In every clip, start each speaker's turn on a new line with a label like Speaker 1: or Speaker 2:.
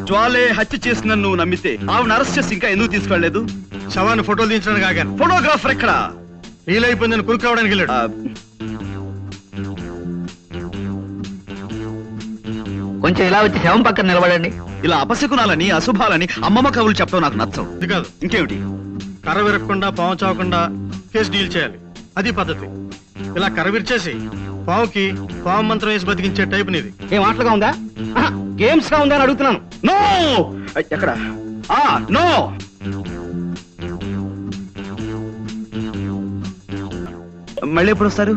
Speaker 1: జ్వాలే హత్య చేసిన నువ్వు నమ్మితే ఆవిడ అరెస్ట్ చేసి ఇంకా ఎందుకు తీసుకెళ్లలేదు?
Speaker 2: శవాన్ని ఫోటోలు తీయించడానికి ఆగాను.
Speaker 1: ఫోటోగ్రాఫర్ ఎక్కడ?
Speaker 2: వీలైపోయిందని కురుకు రావడానికి వెళ్ళాడు.
Speaker 3: కొంచెం ఇలా వచ్చి శవం పక్కన నిలబడండి.
Speaker 1: ఇలా అపశకునాలని అశుభాలని అమ్మమ్మ కవులు చెప్పడం నాకు నచ్చవు.
Speaker 2: ఇది కాదు.
Speaker 1: ఇంకేమిటి?
Speaker 2: కర్ర విరగకుండా పాము చావకుండా కేసు డీల్ చేయాలి. అది పద్ధతి. ఇలా కర్ర విరిచేసి పావుకి పాము మంత్రం వేసి బతికించే టైప్ నీది.
Speaker 4: ఏం ఆటలుగా ఉందా, గేమ్స్ గా ఉందా అని అడుగుతున్నాను.
Speaker 1: నో. ఎక్కడ? నో. మళ్ళీ ఎప్పుడు వస్తారు?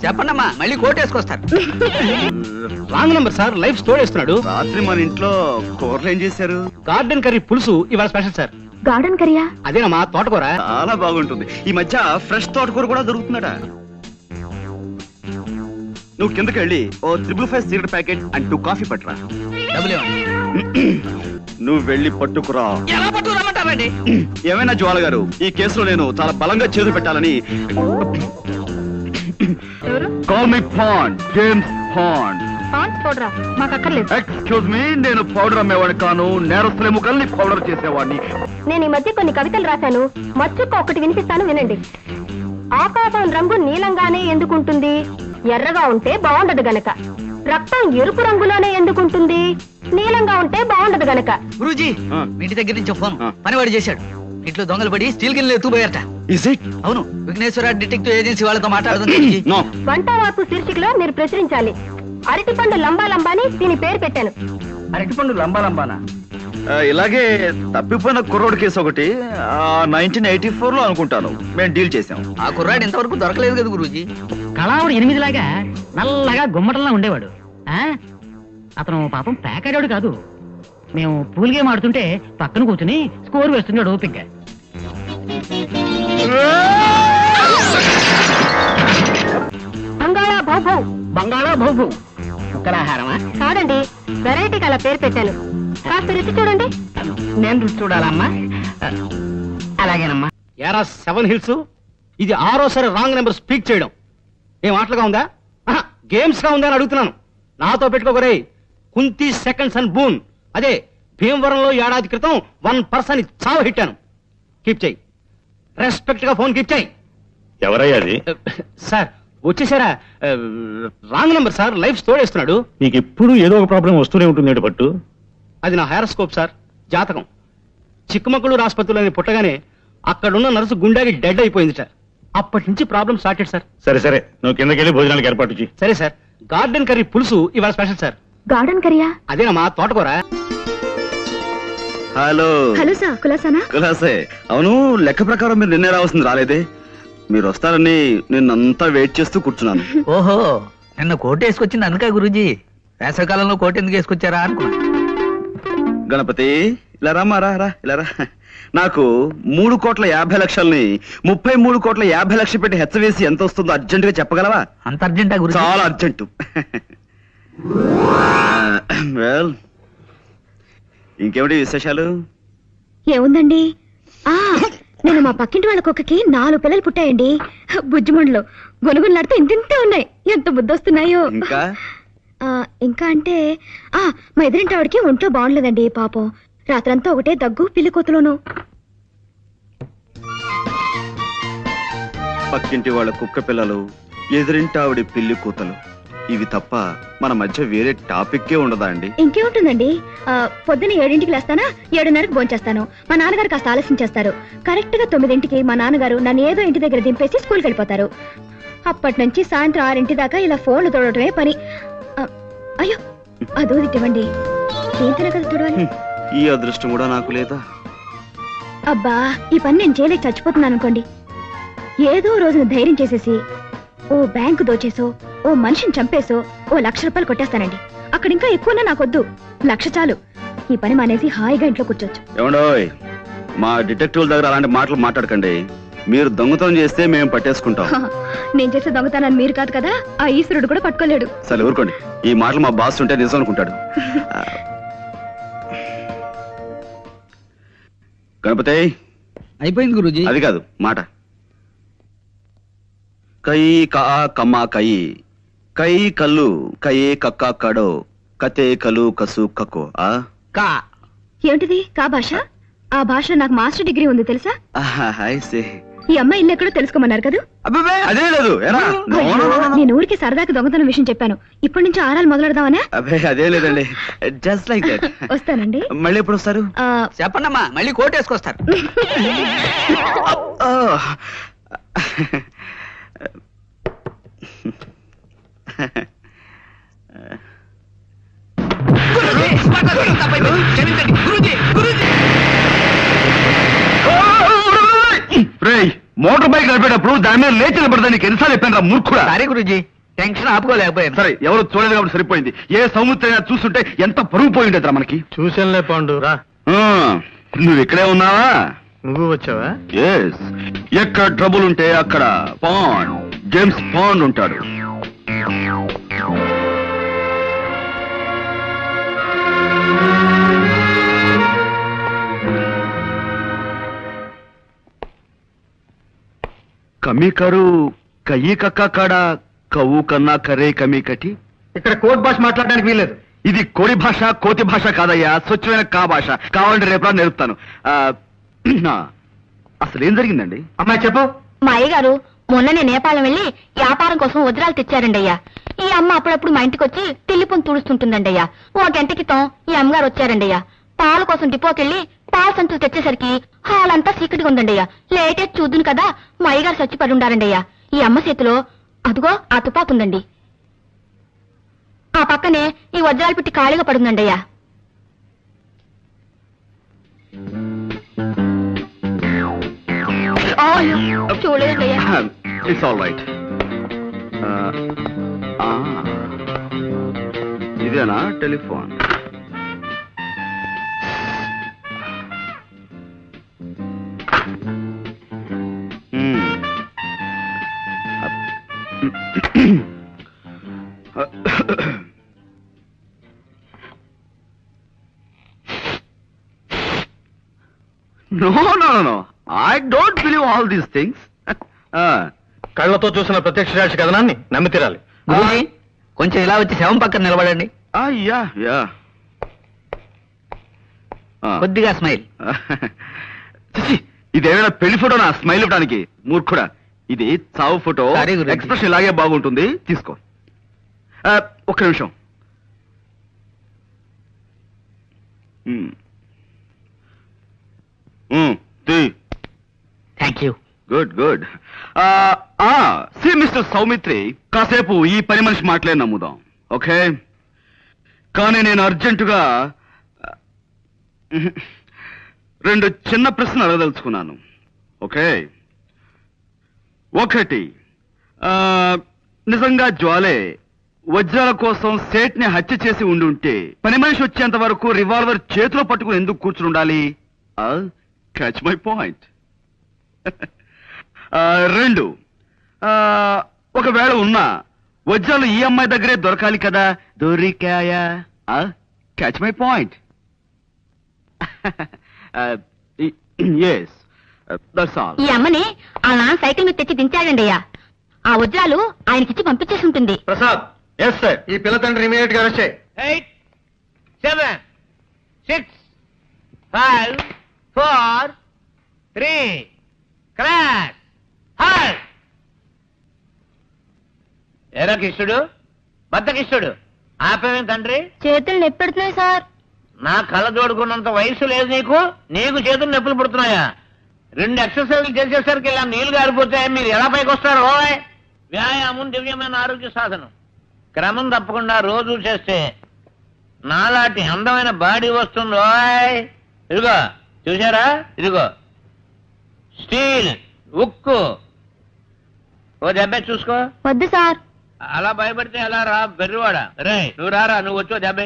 Speaker 3: చెప్పండమ్మా, మళ్ళీ కోట్ వేసుకొస్తారు.
Speaker 4: రాంగ్ నంబర్ సార్, లైఫ్ స్టోర్ వేస్తున్నాడు.
Speaker 1: రాత్రి మన ఇంట్లో కూరలు ఏం చేశారు?
Speaker 4: గార్డెన్ కర్రీ పులుసు ఇవాళ స్పెషల్ సార్.
Speaker 5: గార్డెన్ కర్రీయా?
Speaker 4: అదేనమ్మా, తోటకూర.
Speaker 1: చాలా బాగుంటుంది. ఈ మధ్య ఫ్రెష్ తోటకూర కూడా దొరుకుతున్నాడా? నువ్వు కిందకి వెళ్ళి ఓ 555 సిగరెట్ ప్యాకెట్ అండ్ 2 కాఫీ పట్టురా. నువ్వు వెళ్ళి పట్టుకురా.
Speaker 3: ఎలా పట్టుకురామంటారండి?
Speaker 1: ఏమైనా జ్వాల గారు, ఈ కేసులో నేను చాలా బలంగా చేతులు పెట్టాలని. Call me Bond, James Bond.
Speaker 5: మాకు అక్కర్లేదు.
Speaker 1: ఎక్స్క్యూజ్ మీ, నేను పౌడర్ అమ్మేవాడిని కాను, నేరస్తుల ముఖల్ని పౌడర్ చేసేవాడిని.
Speaker 5: నేను ఈ మధ్య కొన్ని కవితలు రాశాను. మచ్చుక్క ఒకటి వినిపిస్తాను, వినండి. ఆకాశం రంగు నీలంగానే ఎందుకుంటుంది? ఎర్రగా ఉంటే బాగుండదు గనక. రక్తం ఎరుపు రంగులోనే ఎందుకుంటుంది? నీలంగా ఉంటే బాగుండదు గనక.
Speaker 3: గురూజీ, ఇంటి దగ్గర నుంచి ఫోన్. పనివాడు చేశాడు. ఇంట్లో దొంగలు పడి స్టీల్ గిన్నెలు ఎత్తుపోయారట.
Speaker 1: Is it?
Speaker 3: అవును, విఘ్నేశ్వర డిటెక్టివ్ ఏజెన్సీ వాళ్ళతో మాట్లాడుతుంది.
Speaker 1: No.
Speaker 5: వంట వార్పు శీర్షికలో మీరు ప్రచురించాలి. అరటిపండు లంబా లంబాని దీని పేరు పెట్టాను.
Speaker 3: అరటిపండు లంబా లంబానా?
Speaker 1: ఇలాగే తప్పిపోయిన కుర్రోడ్ కేసు ఒకటి 1984 లో అనుకుంటాను మేము డీల్ చేసాం.
Speaker 3: ఆ కుర్రాడు ఇంతవరకు దొరకలేదు కదా గురూజీ.
Speaker 6: కళావుడు 8 లాగా నల్లగా గుమ్మటంలా ఉండేవాడు. అతను పాపం ప్యాకాడాడు కాదు. మేము పూల్ గేమ్ ఆడుతుంటే పక్కన కూర్చుని స్కోర్ వేస్తున్నాడు ఓపిగ్గా.
Speaker 5: బంగాళా భౌభౌ.
Speaker 6: బంగాళా భౌభౌ ఉక్కరాహారమా?
Speaker 5: కాదండి, వెరైటీకి అలా పేరు పెట్టాను. కాస్త రుచి చూడండి.
Speaker 6: నేను రుచి చూడాలమ్మా? అలాగేనమ్మా.
Speaker 4: ఎరా 7 హిల్స్, ఇది 6వ రాంగ్ నెంబర్ స్పీక్ చేయడం. ఏం ఆటలుగా ఉందా, గేమ్స్ గా ఉందా అని అడుగుతున్నాను. నాతో పెట్టుకోకరే. కుంతి సెకండ్స్ అండ్ బూన్. అదే భీమవరంలో ఏడాది క్రితం 1% చావు హిట్టాను. కీప్ చేయి. రెస్పెక్ట్ గా ఫోన్ కీప్ చేయి.
Speaker 7: ఎవరయ్యా అది?
Speaker 4: సార్ వచ్చేసారా? రాంగ్ నెంబర్ సార్, లైఫ్ తోడేస్తున్నాడు.
Speaker 7: నీకు ఎప్పుడు ఏదో ఒక ప్రాబ్లం వస్తూనే ఉంటుంది పట్టు.
Speaker 4: అది నా హైరోస్కోప్ సార్, జాతకం. చిక్కమగళూరు ఆసుపత్రిలో పుట్టగానే అక్కడున్న నర్సు గుండెకి డెడ్ అయిపోయింది సార్. అప్పటి నుంచి ప్రాబ్లం స్టార్టెడ్ సార్.
Speaker 7: సరే సరే, నువ్వు కిందకెళ్ళి భోజనాలకు ఏర్పాటు చేయి.
Speaker 4: సరే సార్. గార్డెన్ కర్రీ పులుసు ఇవాళ స్పెషల్ సార్.
Speaker 5: గార్డెన్ కర్రీయా?
Speaker 4: అదేనమ్మా, తోటకూర.
Speaker 1: హలో.
Speaker 5: హలో సార్, కులాసానా?
Speaker 1: కులాసే. అవును, లెక్క ప్రకారం మీరు నిన్నే రావాల్సింది రాలేదే. మీరు వస్తారని నిన్నంతా వెయిట్ చేస్తూ కూర్చున్నాను.
Speaker 3: ఓహో, నిన్న కోట్ వేసుకొచ్చింది అందుకే గురూజీ. వేసవికాలంలో కోట్ ఎందుకు వేసుకొచ్చారా అనుకున్నా.
Speaker 1: గణపతి, ఇలా రామా, రా ఇలా రా. నాకు 3,50,00,000ని 33,50,00,000 పెట్టి హెచ్చవేసి ఎంత వస్తుందో అర్జెంట్ గా చెప్పగలవా?
Speaker 3: అంత అర్జెంటా గురూజీ?
Speaker 1: చాలా అర్జెంటు. వెల్, ఇంకేమిటి విశేషాలు?
Speaker 5: ఏముందండి, నేను మా పక్కింటి వాళ్ళ కుక్కకి 4 పిల్లలు పుట్టాయండి. బుజ్జిమండలు గొనుగులాడితే ఇంతింతే ఉన్నాయి. ఎంత బుద్ధొస్తున్నాయో. ఇంకా అంటే మా ఎదురింటి ఆవిడకి ఒంట్లో బాగుండలేదండి పాపం. రాత్రంతా ఒకటే దగ్గు, పిల్లి కోతలోను.
Speaker 1: పక్కింటి వాళ్ళ కుక్క పిల్లలు, ఎదురింటి ఆవిడ పిల్లి కూతలు, ఇవి తప్ప మన మధ్య వేరే టాపిక్కే ఉండదా అండి?
Speaker 5: ఇంకేముంటుందండి, పొద్దున 7ంటికి లేస్తానా, 7:30కి భోంచేస్తాను. మా నాన్నగారు కాస్త ఆలస్యం చేస్తారు. కరెక్ట్ గా 9ంటికి మా నాన్నగారు నన్ను ఏదో ఇంటి దగ్గర దింపేసి స్కూల్కి వెళ్ళిపోతారు. అప్పటి నుంచి సాయంత్రం 6 దాకా ఇలా ఫోన్లు తోడటమే పని. అయ్యో, అదో తిట్టవండి. ఏంటనే కదా చూడాలి.
Speaker 1: ఈ అదృష్టం కూడా నాకు లేదా?
Speaker 5: అబ్బా, ఈ పని నేను చేయలేక చచ్చిపోతున్నాను అనుకోండి. ఏదో రోజున ధైర్యం చేసేసి ఓ బ్యాంకు దోచేసో, ఓ మనిషిని చంపేసో ఓ 1,00,000 రూపాయలు కొట్టేస్తానండి. అక్కడ ఇంకా ఎక్కువనా నాకొద్దు, 1,00,000 చాలు. ఈ పని మానేసి హాయిగా ఇంట్లో కూర్చోచ్చు.
Speaker 1: ఏమండోయ్, మా డిటెక్టివ్ దగ్గర అలాంటి మాటలు మాట్లాడకండి. మీరు దొంగతనం చేస్తే మేము పట్టేసుకుంటాం.
Speaker 5: నేను చేసే దొంగతనాన్ని మీరు కాదు కదా, ఆ ఈశ్వరుడు కూడా పట్టుకోలేడు.
Speaker 1: సరే ఊరుకోండి. ఈ మాటలు మా బాస్ ఉంటే నిజం అనుకుంటాడు. గణపతి,
Speaker 3: అయిపోయింది గురూజీ.
Speaker 1: అది కాదు మాట. కై కా కమ్మా కై కై కల్లు కయే కక్కా కడో కతే కలు కసు కకో ఆ
Speaker 3: కా
Speaker 5: ఏమిటిది కా భాష? ఆ భాషలో నాకు మాస్టర్ డిగ్రీ ఉంది తెలుసా?
Speaker 1: హాయ్ సే
Speaker 5: ఈ అమ్మాయి ఇల్లు ఎక్కడో తెలుసుకోమన్నారు కదా?
Speaker 1: అబ్బే అదే లేదు ఎరా
Speaker 5: నేను ఊరికి సరదాకి దొంగతనం విషయం చెప్పాను. ఇప్పటి నుంచి ఆరాలు మొదలెడదామనే.
Speaker 1: అబ్బే అదే లేదండి జస్ట్ లైక్ దట్.
Speaker 5: వస్తానండి.
Speaker 1: మళ్ళీ ఎప్పుడు వస్తారు?
Speaker 3: చెప్పండమ్మా మళ్ళీ కోట్ వేసుకొస్తారు.
Speaker 1: మోటార్ బైక్ నడిపేటప్పుడు దాని మీద లేచి నిలబడదా నీకు ఎన్నిసార్లు చెప్పాను రా మూర్ఖుడా.
Speaker 3: సారీ గురూజీ, టెన్షన్ ఆపుకోలేకపోయాను.
Speaker 1: సరే ఎవరు చూడలేదు కాబట్టి సరిపోయింది. ఏ సముద్రైనా చూస్తుంటే ఎంత పరుగు పోయి ఉండేదిరా మనకి.
Speaker 2: చూసానులే పాండు రా.
Speaker 1: నువ్వు ఇక్కడే ఉన్నావా?
Speaker 2: నువ్వు వచ్చావా?
Speaker 1: ఎస్. ఎక్కడ ట్రబుల్ ఉంటే అక్కడ పాండ్ జేమ్స్ పాండ్ ఉంటాడు. కమీ కరు కయ్యి కక్క కాడ కవ్వు కన్నా కరే కమీ కటి.
Speaker 2: ఇక్కడ కోర్ట్ భాష మాట్లాడడానికి వీలేదు.
Speaker 1: ఇది కోడి భాష కోతి భాష కాదయ్యా, స్వచ్ఛమైన కా భాష. కావాలంటే రేపు నేర్పుతాను. అసలు ఏం జరిగిందండి?
Speaker 2: అమ్మాయి చెప్పు.
Speaker 5: మా అయ్యగారు మొన్ననే నేపాళం వెళ్ళి వ్యాపారం కోసం వజ్రాలు తెచ్చారండి అయ్యా. ఈ అమ్మ అప్పుడప్పుడు మా ఇంటికి వచ్చి తిల్లిపొని తుడుస్తుంటుందండి అయ్యా. ఓ గంట క్రితం ఈ అమ్మగారు వచ్చారండి అయ్యా. పాల కోసం డిపోకెళ్ళి పాల సంచులు తెచ్చేసరికి హాల్ అంతా చీకటిగా ఉందండి అయ్యా. లేటే చూద్దును కదా మా అయ్యగారు చచ్చిపడి ఉండారండి అయ్యా. ఈ అమ్మ చేతిలో అదుగో ఆ తుపాకుందండి. ఆ పక్కనే ఈ వజ్రాలు పెట్టి ఖాళీగా పడుందండి అయ్యా. చూడలేదండి అయ్యా.
Speaker 1: It's all right. ఇదేనా telephone? No, no, no, no. I don't believe all these things.
Speaker 2: కళ్ళతో చూసిన ప్రత్యక్ష సాక్షి కథనాన్ని నమ్మి తీరాలి.
Speaker 3: గురూజీ కొంచెం ఇలా వచ్చి శవం పక్కన నిలబడండి.
Speaker 1: యా.
Speaker 3: కొద్దిగా స్మైల్.
Speaker 1: ఇదేమైనా పెళ్లి ఫోటో నా స్మైల్ ఇవ్వడానికి? మూర్ఖుడా, ఇది చావు ఫోటో.
Speaker 3: Sorry, గురూజీ.
Speaker 1: ఎక్స్ప్రెషన్ ఇలాగే బాగుంటుంది, తీసుకో. ఒక్క నిమిషం.
Speaker 3: Thank you.
Speaker 1: Good. See mister Soumitri, కాసేపు ఈ పని మనిషి మాటలే నమ్ముదాం, ఓకే? కానీ నేను అర్జెంటుగా 2 చిన్న ప్రశ్నలు అడగదలుచుకున్నాను, ఓకే? ఒకటి, నిజంగా జ్వాలే వజ్రాల కోసం సేట్ని హత్య చేసి ఉండుంటే పని మనిషి వచ్చేంత వరకు రివాల్వర్ చేతిలో పట్టుకుని ఎందుకు కూర్చుని ఉండాలి? Catch my point. 2, ఒకవేళ ఉన్నా వజ్రాలు ఈ అమ్మాయి దగ్గరే దొరకాలి కదా, దొరికాయా? Catch my point. Yes, that's all.
Speaker 5: ఈ అమ్మని ఆ నాన్న సైకిల్ మీద తెచ్చి దించాడండి అయ్యా. ఆ వజ్రాలు ఆయనకిచ్చి పంపించేసి ఉంటుంది.
Speaker 2: ప్రసాద్. Yes sir. ఈ పిల్ల తండ్రి ఇమీడియట్ గా అరెస్ట్ చేయి.
Speaker 6: 8, 7, 6, 5, 4, 3, క్రాష్ హాల్. ఎరా కిష్టుడు, బద్ద కిష్టుడు, ఆపేమేం తండ్రి?
Speaker 5: చేతులు నొప్పెడుతున్నాయి సార్.
Speaker 6: నా కళ్ళ జోడుకున్నంత వయసు లేదు నీకు. నీకు చేతులు నొప్పులు పుడుతున్నాయా? 2 ఎక్సర్సైజ్లు చేసేసరికి ఇలా నీళ్లు గారిపోతే మీరు ఎలా పైకి వస్తారు? ఓయ్, వ్యాయామం దివ్యమైన ఆరోగ్య సాధనం. క్రమం తప్పకుండా రోజు చేస్తే నాలాంటి అందమైన బాడీ వస్తుంది. ఓయ్, ఇదిగో చూసారా, ఇదిగో స్టీల్, ఉక్కు. ఓ దెబ్బ చూసుకో.
Speaker 5: వద్దు సార్.
Speaker 6: అలా భయపడితే ఎలా రా బెర్రివాడ. రే నువ్వు రారా, నువ్వు వచ్చో దెబ్బ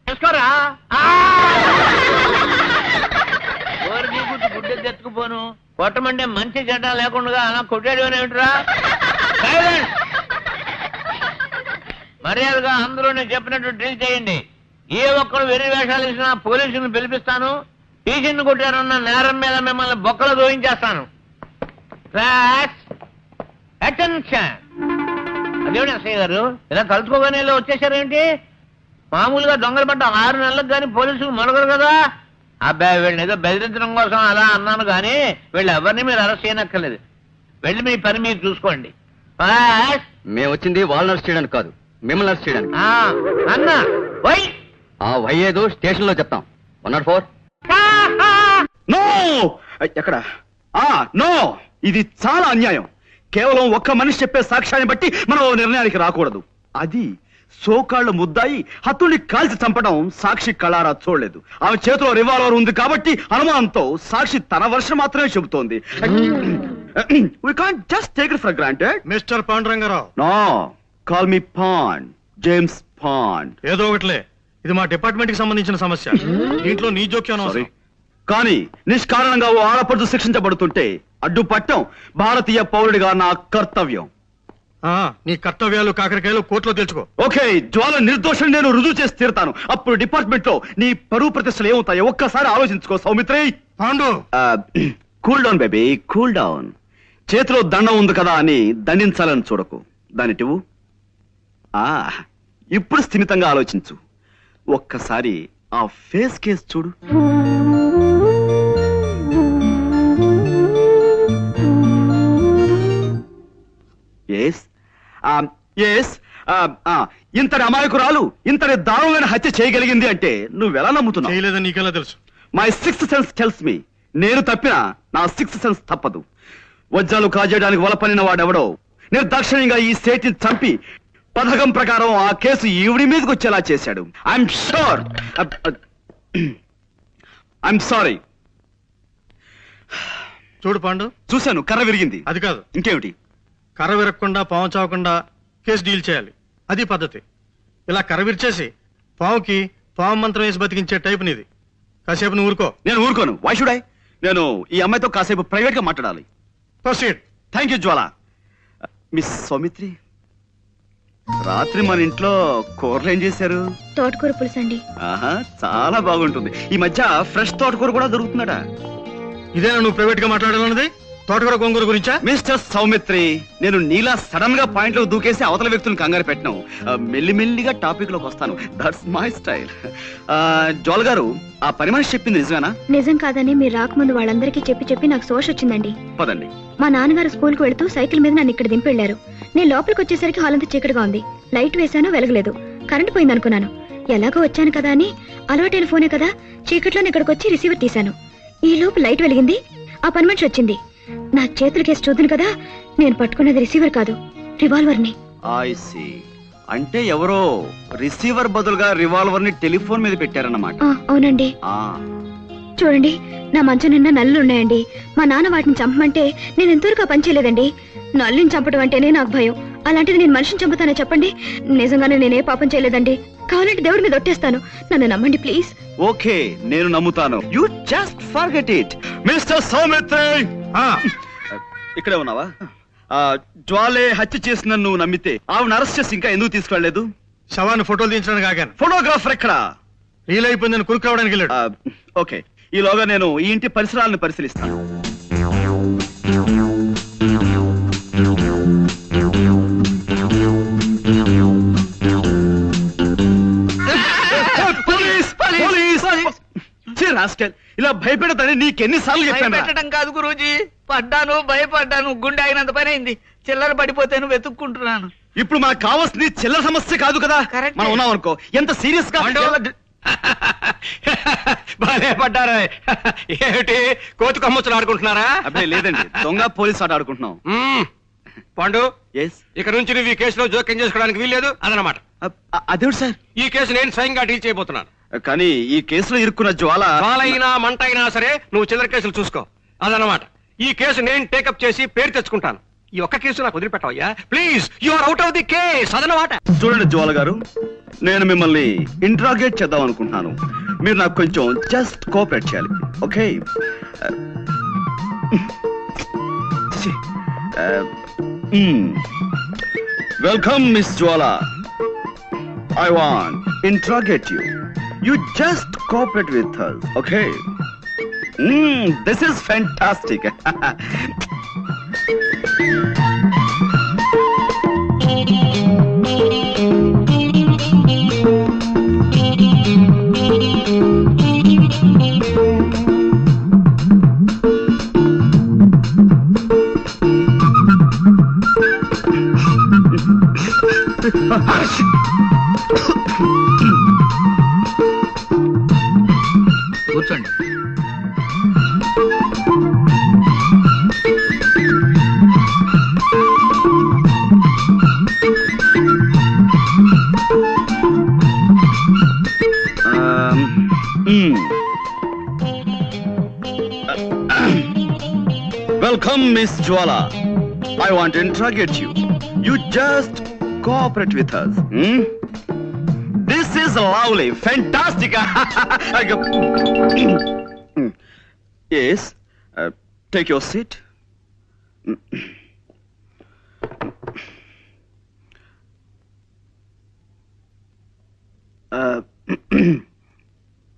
Speaker 6: చూసుకోరా. గుడ్డ తెచ్చుకుపోను. కొట్టమంటే మంచి చెడ్డ లేకుండా అలా కొట్టాడు ఏమిట్రా? మర్యాదగా అందరూ నేను చెప్పినట్టు డ్రిల్ చేయండి. ఏ ఒక్కరు వెర్రి వేషాలు ఇచ్చినా పోలీసులను పిలిపిస్తాను. టీచర్ని కొట్టారన్న నేరం మీద మిమ్మల్ని బొక్కలు దోయించేస్తాను. అటెన్షన్. అదేమిటి ఎస్ఐ గారు ఇలా తలుచుకోగానే ఇలా వచ్చేసారేంటి? మామూలుగా దొంగలు పడ్డ 6 నెలలకు కానీ పోలీసులు మొదలగరు కదా. అబ్బాయి వీళ్ళని ఏదో బెదిరించడం కోసం అలా అన్నాను కానీ వీళ్ళు ఎవరిని మీరు అరెస్ట్ చేయనక్కర్లేదు. వెళ్ళి మీ పని మీరు చూసుకోండి.
Speaker 4: మేము వచ్చింది వాళ్ళని అరెస్ట్ చేయడానికి కాదు, మిమ్మల్ని అరెస్ట్ చేయడానికి.
Speaker 6: అన్న వై
Speaker 4: ఆ వై ఏదో స్టేషన్ లో చెప్తాం. 104.
Speaker 1: నో ఎక్కడ నో, ఇది చాలా అన్యాయం. కేవలం ఒక్క మనిషి చెప్పే సాక్ష్యాన్ని బట్టి మనం ఓ నిర్ణయానికి రాకూడదు. అది సోకాళ్ళు ముద్దాయి హత్తుల్ని కాల్చి చంపడం సాక్షి కళారా చూడలేదు. ఆమె చేతిలో రివాల్వర్ ఉంది కాబట్టి అనుమానంతో సాక్షి తన వర్షం మాత్రమే చెబుతోంది. We can't just take it for granted.
Speaker 2: Mister Panduranga Rao,
Speaker 1: No, call me Pond, James Pond.
Speaker 2: ఏదో ఒకటిలే, ఇది మా డిపార్ట్మెంట్ కి సంబంధించిన సమస్య. దీంట్లో నీ జోక్యం
Speaker 1: Sorry.
Speaker 2: అనవసరం.
Speaker 1: కానీ నిష్కారణంగా ఓ ఆడపడుచు శిక్షించబడుతుంటే అడ్డుపట్టం భారతీయ పౌరుడిగా నా కర్తవ్యం.
Speaker 2: నీ కర్తవ్యాలు కాకరకాయలు కోర్టులో తెలుసుకో.
Speaker 1: ఓకే, జ్వాల నిర్దోషం నేను రుజువు చేసి తీరుతాను. అప్పుడు డిపార్ట్మెంట్ లో నీ పరువు ప్రతిష్టలు ఏమవుతాయో ఒక్కసారి ఆలోచించుకో Saumitri.
Speaker 2: Pandu,
Speaker 1: cool down baby, cool down. చేతిలో దండం ఉంది కదా అని దండించాలని చూడకు. దానిటివు ఇప్పుడు స్థిమితంగా ఆలోచించు. ఒక్కసారి ఆ ఫేస్ కేస్ చూడు. ఇంతటి అమాయకురాలు ఇంతటి దారుణమైన హత్య చేయగలిగింది అంటే నువ్వెలా నమ్ముతున్నావు?
Speaker 2: చేయలేదని నీకెలా తెలుసు?
Speaker 1: My sixth sense tells me. నేను తప్పినా నా సిక్స్త్ సెన్స్ తప్పదు. వజ్రాలు కాజేయడానికి వలపనిన వాడెవడో నిర్దాక్షిణ్యంగా ఈ సేటిని చంపి పథకం ప్రకారం ఆ కేసు ఈవిడి మీదకి వచ్చేలా చేశాడు. I'm sure. I'm sorry.
Speaker 2: చూడు పాండు,
Speaker 1: చూశాను, కర్ర విరిగింది.
Speaker 2: అది కాదు,
Speaker 1: ఇంకేమిటి?
Speaker 2: కర్ర విరగకుండా పాము చావకుండా కేసు డీల్ చేయాలి. అది పద్ధతి. ఇలా కర్ర విరిచేసి పావుకి పాము మంత్రం వేసి బతికించే టైప్ నీది. కాసేపు నువ్వు ఊరుకో.
Speaker 1: నేను ఊరుకోను. Why should I? నేను ఈ అమ్మాయితో కాసేపు ప్రైవేట్ గా మాట్లాడాలి.
Speaker 2: Proceed.
Speaker 1: Thank you Jwala. Miss Soumitri, రాత్రి మన ఇంట్లో కూరలు ఏం చేశారు?
Speaker 5: తోటకూర పులుసు అండి.
Speaker 1: ఆహా, చాలా బాగుంటుంది. ఈ మధ్య ఫ్రెష్ తోటకూర కూడా దొరుకుతుందట.
Speaker 2: ఇదేనా నువ్వు ప్రైవేట్ గా మాట్లాడాలన్నది? తోటకూర గోంగూర గురించా?
Speaker 1: మిస్టర్ సౌమిత్రి, నేను నీలా సడన్ గా పాయింట్ లో దూకేసి అవతల వ్యక్తులను కంగారు పెట్టను. మెల్లిమెల్లిగా టాపిక్ లోకి వస్తాను. That's my style. జోల్ గారు, ఆ పని మనిషి చెప్పింది నిజమేనా?
Speaker 5: నిజం కాదని మీరు రాకముందు వాళ్ళందరికీ చెప్పి నాకు సోష వచ్చిందండి.
Speaker 1: పదండి.
Speaker 5: మా నాన్నగారు స్కూల్ కు వెళ్తూ సైకిల్ మీద నన్ను ఇక్కడ దింపెళ్లారు. నేను లోపలికి వచ్చేసరికి హాల్ అంతా చీకటిగా ఉంది. లైట్ వేశాను, వెలగలేదు. కరెంట్ పోయింది అనుకున్నాను. ఎలాగో వచ్చాను కదా అని అలవాటైన ఫోనే కదా, చీకట్లోనే ఇక్కడికి వచ్చి రిసీవర్ తీశాను. ఈ లోపు లైట్ వెలిగింది. ఆ పని మనిషి వచ్చింది. నా చేతులు కేసు చూద్దును కదా, నేను పట్టుకున్నది రిసీవర్ కాదు, రివాల్వర్ ని.
Speaker 1: I see. అంటే ఎవరో రిసీవర్ బదులుగా రివాల్వర్ ని టెలిఫోన్ మీద పెట్టారన్నమాట.
Speaker 5: అవునండి. చూడండి, నా మంచం నిండా నల్లులు ఉన్నాయండి. మా నాన్న వాటిని చంపమంటే నేను ఎంతవరకు పని చేయలేదండి. నల్లుని చంపడం అంటేనే నాకు భయం. అలాంటిది నేను మనిషిని చంపుతానే చెప్పండి? నిజంగానే నేనే పాపం చేయలేదండి. కావాలంటే దేవుడి మీద ఒట్టేస్తాను. నన్ను నమ్మండి ప్లీజ్.
Speaker 1: ఓకే, నేను నమ్ముతాను. You just forget it. Mister Saumitri, ఇక్కడే ఉన్నావా? జ్వాలే హత్య చేసిన నువ్వు నమ్మితే ఆవిడ అరెస్ట్ చేసి ఇంకా ఎందుకు తీసుకెళ్లలేదు?
Speaker 2: శవాన్ని ఫోటోలు తీయించడానికి ఆగాను.
Speaker 1: ఫోటోగ్రాఫర్ ఎక్కడ?
Speaker 2: రీల్ అయిపోయిందని కురుకు రావడానికి వెళ్ళాడు.
Speaker 1: ఓకే, ఈలోగా నేను ఈ ఇంటి పరిసరాలను పరిశీలిస్తాను. ఇలా భయపెడతాని నీకెన్నిసార్లు చెప్పాను?
Speaker 3: పెట్టడం కాదు గురూజీ, పడ్డాను, భయపడ్డాను, గుండె అయినంత పని అయింది. చిల్లర పడిపోతేను వెతుక్కుంటున్నాను.
Speaker 1: ఇప్పుడు మనకు కావాల్సింది చిల్లర సమస్య కాదు కదా.
Speaker 3: Correct.
Speaker 1: మనం ఉన్నాం అనుకో, ఎంత సీరియస్ గా
Speaker 4: బాగా పడ్డారా? ఏమిటి కోతి కొమ్మచ్చులు ఆడుకుంటున్నారా?
Speaker 1: అబ్బే లేదండి, దొంగ పోలీస్ ఆట ఆడుకుంటున్నాం.
Speaker 4: పాండు,
Speaker 1: ఎస్.
Speaker 4: ఇక నుంచి నువ్వు ఈ కేసులో జోక్యం చేసుకోవడానికి వీల్లేదు అదనమాట.
Speaker 1: అదేమిటి సార్?
Speaker 4: ఈ కేసు నేను స్వయంగా డీల్ చేయబోతున్నాను.
Speaker 1: కానీ ఈ కేసులో ఇరుక్కున్న జ్వాల
Speaker 4: వాళ్ళైనా మంట అయినా సరే నువ్వు చిల్లర కేసులు చూసుకో అదనమాట. ఈ కేసు నేను టేకప్ చేసి పేరు తెచ్చుకుంటాను. ఈ ఒక్క కేసు నాకు వదిలిపెట్టవయ్యా please. You are out of the case అదనమాట.
Speaker 1: చూడండి జ్వాల గారు, నేను మిమ్మల్ని ఇంట్రాగేట్ చేద్దాం అనుకుంటున్నాను. మీరు నాకు కొంచెం జస్ట్ కోఆపరేట్ చేయాలి. Okay? Welcome miss Jwala. I want interrogate you. You just cooperate with us, okay? This is fantastic.
Speaker 3: కూర్చోండి.
Speaker 1: Welcome, Miss Jwala. I want to interrogate you. You just cooperate with us. This is lovely, fantastic. Yes, take your seat.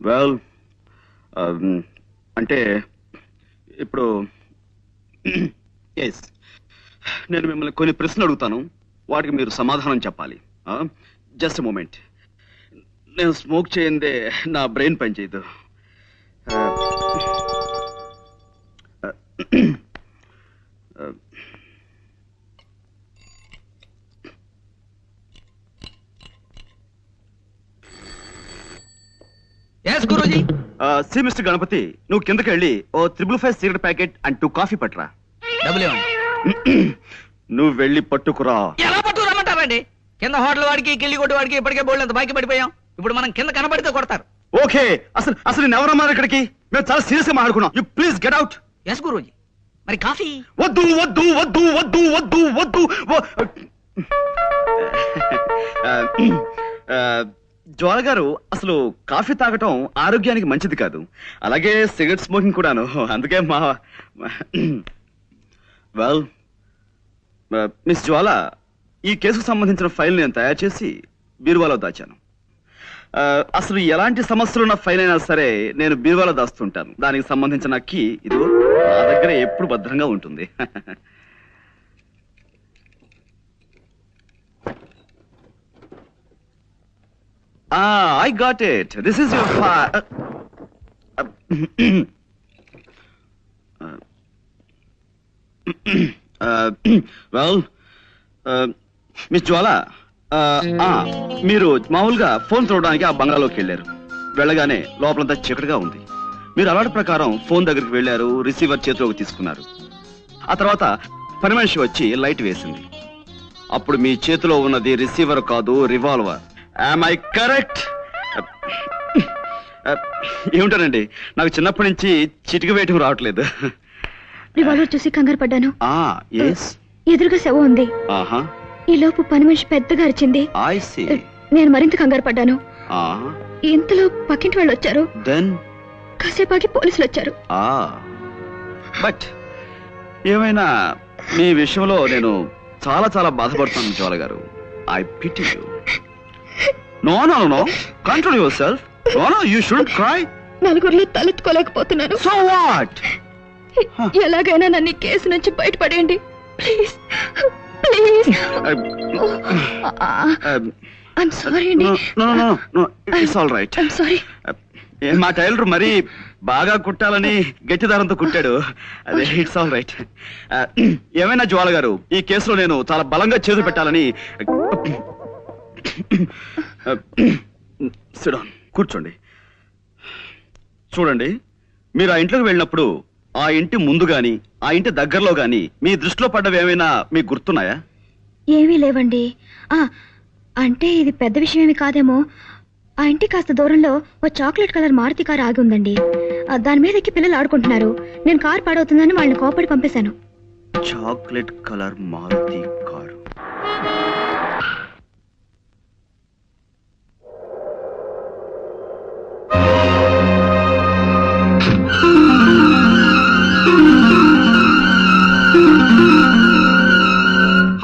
Speaker 1: Well, అంటే ఇప్పుడు yes నేను మిమ్మల్ని కొన్ని ప్రశ్నలు అడుగుతాను, వాటికి మీరు సమాధానం చెప్పాలి. Just moment. నేను స్మోక్ చేయందే నా బ్రెయిన్ పనిచేయదు.
Speaker 3: Yes Guruji.
Speaker 1: See mister Ganapathi, నువ్వు కిందకి వెళ్ళి ఓ 555 సిగరెట్ ప్యాకెట్ అండ్ 2 కాఫీ పట్టురా.
Speaker 3: డబ్బులు ఇవ్వండి.
Speaker 1: నువ్వు వెళ్ళి పట్టుకురా.
Speaker 3: ఎలా పట్టు రమ్మంటారండి? కింద హోటల్ వాడికి కిల్లి కొట్టు వాడికి ఇప్పటికే బోల్డ్ అంత బాకీ పడిపోయాం. ఇప్పుడు మనం కింద కనబడితే కొడతారు.
Speaker 1: ఓకే, అసలు అసలు నేను ఎవరన్నారు ఇక్కడికి? మేము చాలా సీరియస్ గా మాట్లాడుకున్నాం. You please get out.
Speaker 3: Yes Guruji. మరి కాఫీ?
Speaker 1: వద్దు వద్దు వద్దు వద్దు వద్దు వద్దు. జ్వాల గారు, అసలు కాఫీ తాగటం ఆరోగ్యానికి మంచిది కాదు, అలాగే సిగరెట్ స్మోకింగ్ కూడాను. అందుకే మా వెల్ మిస్ జ్వాల, ఈ కేసుకు సంబంధించిన ఫైల్ నేను తయారు చేసి బీరువాలో దాచాను. అసలు ఎలాంటి సమస్యలున్న ఫైల్ అయినా సరే నేను బీరువాలో దాస్తుంటాను. దానికి సంబంధించిన కీ ఇదిగో నా దగ్గర ఎప్పుడు భద్రంగా ఉంటుంది. I got it. This is your file. Well, miss Jwala, మీరు మామూలుగా ఫోన్ చూడడానికి ఆ బంగ్లాలోకి వెళ్ళారు. వెళ్ళగానే లోపలంతా చీకటిగా ఉంది. మీరు అలవాటు ప్రకారం ఫోన్ దగ్గరికి వెళ్ళారు, రిసీవర్ చేతిలోకి తీసుకున్నారు. ఆ తర్వాత పని మనిషి వచ్చి లైట్ వేసింది. అప్పుడు మీ చేతిలో ఉన్నది రిసీవర్ కాదు, రివాల్వర్. Am I correct? ఏమిటానండి, నాకు చిన్నప్పటి నుంచి చిటిక వేయటం రావట్లేదు.
Speaker 5: రివాల్వర్ చూసి కంగారు పడ్డాను. ఎదురుగా శవం ఉంది. ఈ లోపు పని మనిషి పెద్దగా అరిచింది. నేను మరింత కంగారు పడ్డాను. ఇంతలో పక్కింటి వాళ్ళు వచ్చారు. కాసేపాకి పోలీసులు వచ్చారు.
Speaker 1: బట్ ఏమైనా మీ విషయంలో నేను చాలా చాలా బాధపడుతున్నాను జ్వాల గారు. I pity you. No, no, no. Control yourself. No, no, you shouldn't cry.
Speaker 5: నలుగురిలో తలెత్తుకోలేకపోతున్నాను.
Speaker 1: So what?
Speaker 5: ఎలాగైనా నన్ను ఈ కేసు నుంచి బయటపడేయండి ప్లీజ్, ప్లీజ్. I'm sorry అండి.
Speaker 1: No. It's all right.
Speaker 5: I'm sorry.
Speaker 1: మా టైలర్ మరి బాగా కుట్టాలని గట్టి దారంతో కుట్టాడు. అదే ఇట్స్ ఆల్ రైట్. ఏమైనా జ్వాల గారు, ఈ కేసులో నేను చాలా బలంగా చేతులు పెట్టాలని. కూర్చోండి. చూడండి, మీరు ఆ ఇంట్లోకి వెళ్ళినప్పుడు ఆ ఇంటి ముందు గాని ఆ ఇంటి దగ్గరలో గాని మీ దృష్టిలో పడ్డవి ఏమైనా మీకు గుర్తున్నాయా?
Speaker 5: ఏమీ లేవండి. అంటే ఇది పెద్ద విషయం ఏమి కాదేమో. ఆ ఇంటి కాస్త దూరంలో ఓ చాక్లెట్ కలర్ మారుతి కారు ఆగి ఉందండి. దాని మీద ఎక్కి పిల్లలు ఆడుకుంటున్నారు. నేను కారు పాడవుతుందని వాళ్ళని కోపడి పంపేశాను.
Speaker 1: Chocolate colour Maruti car.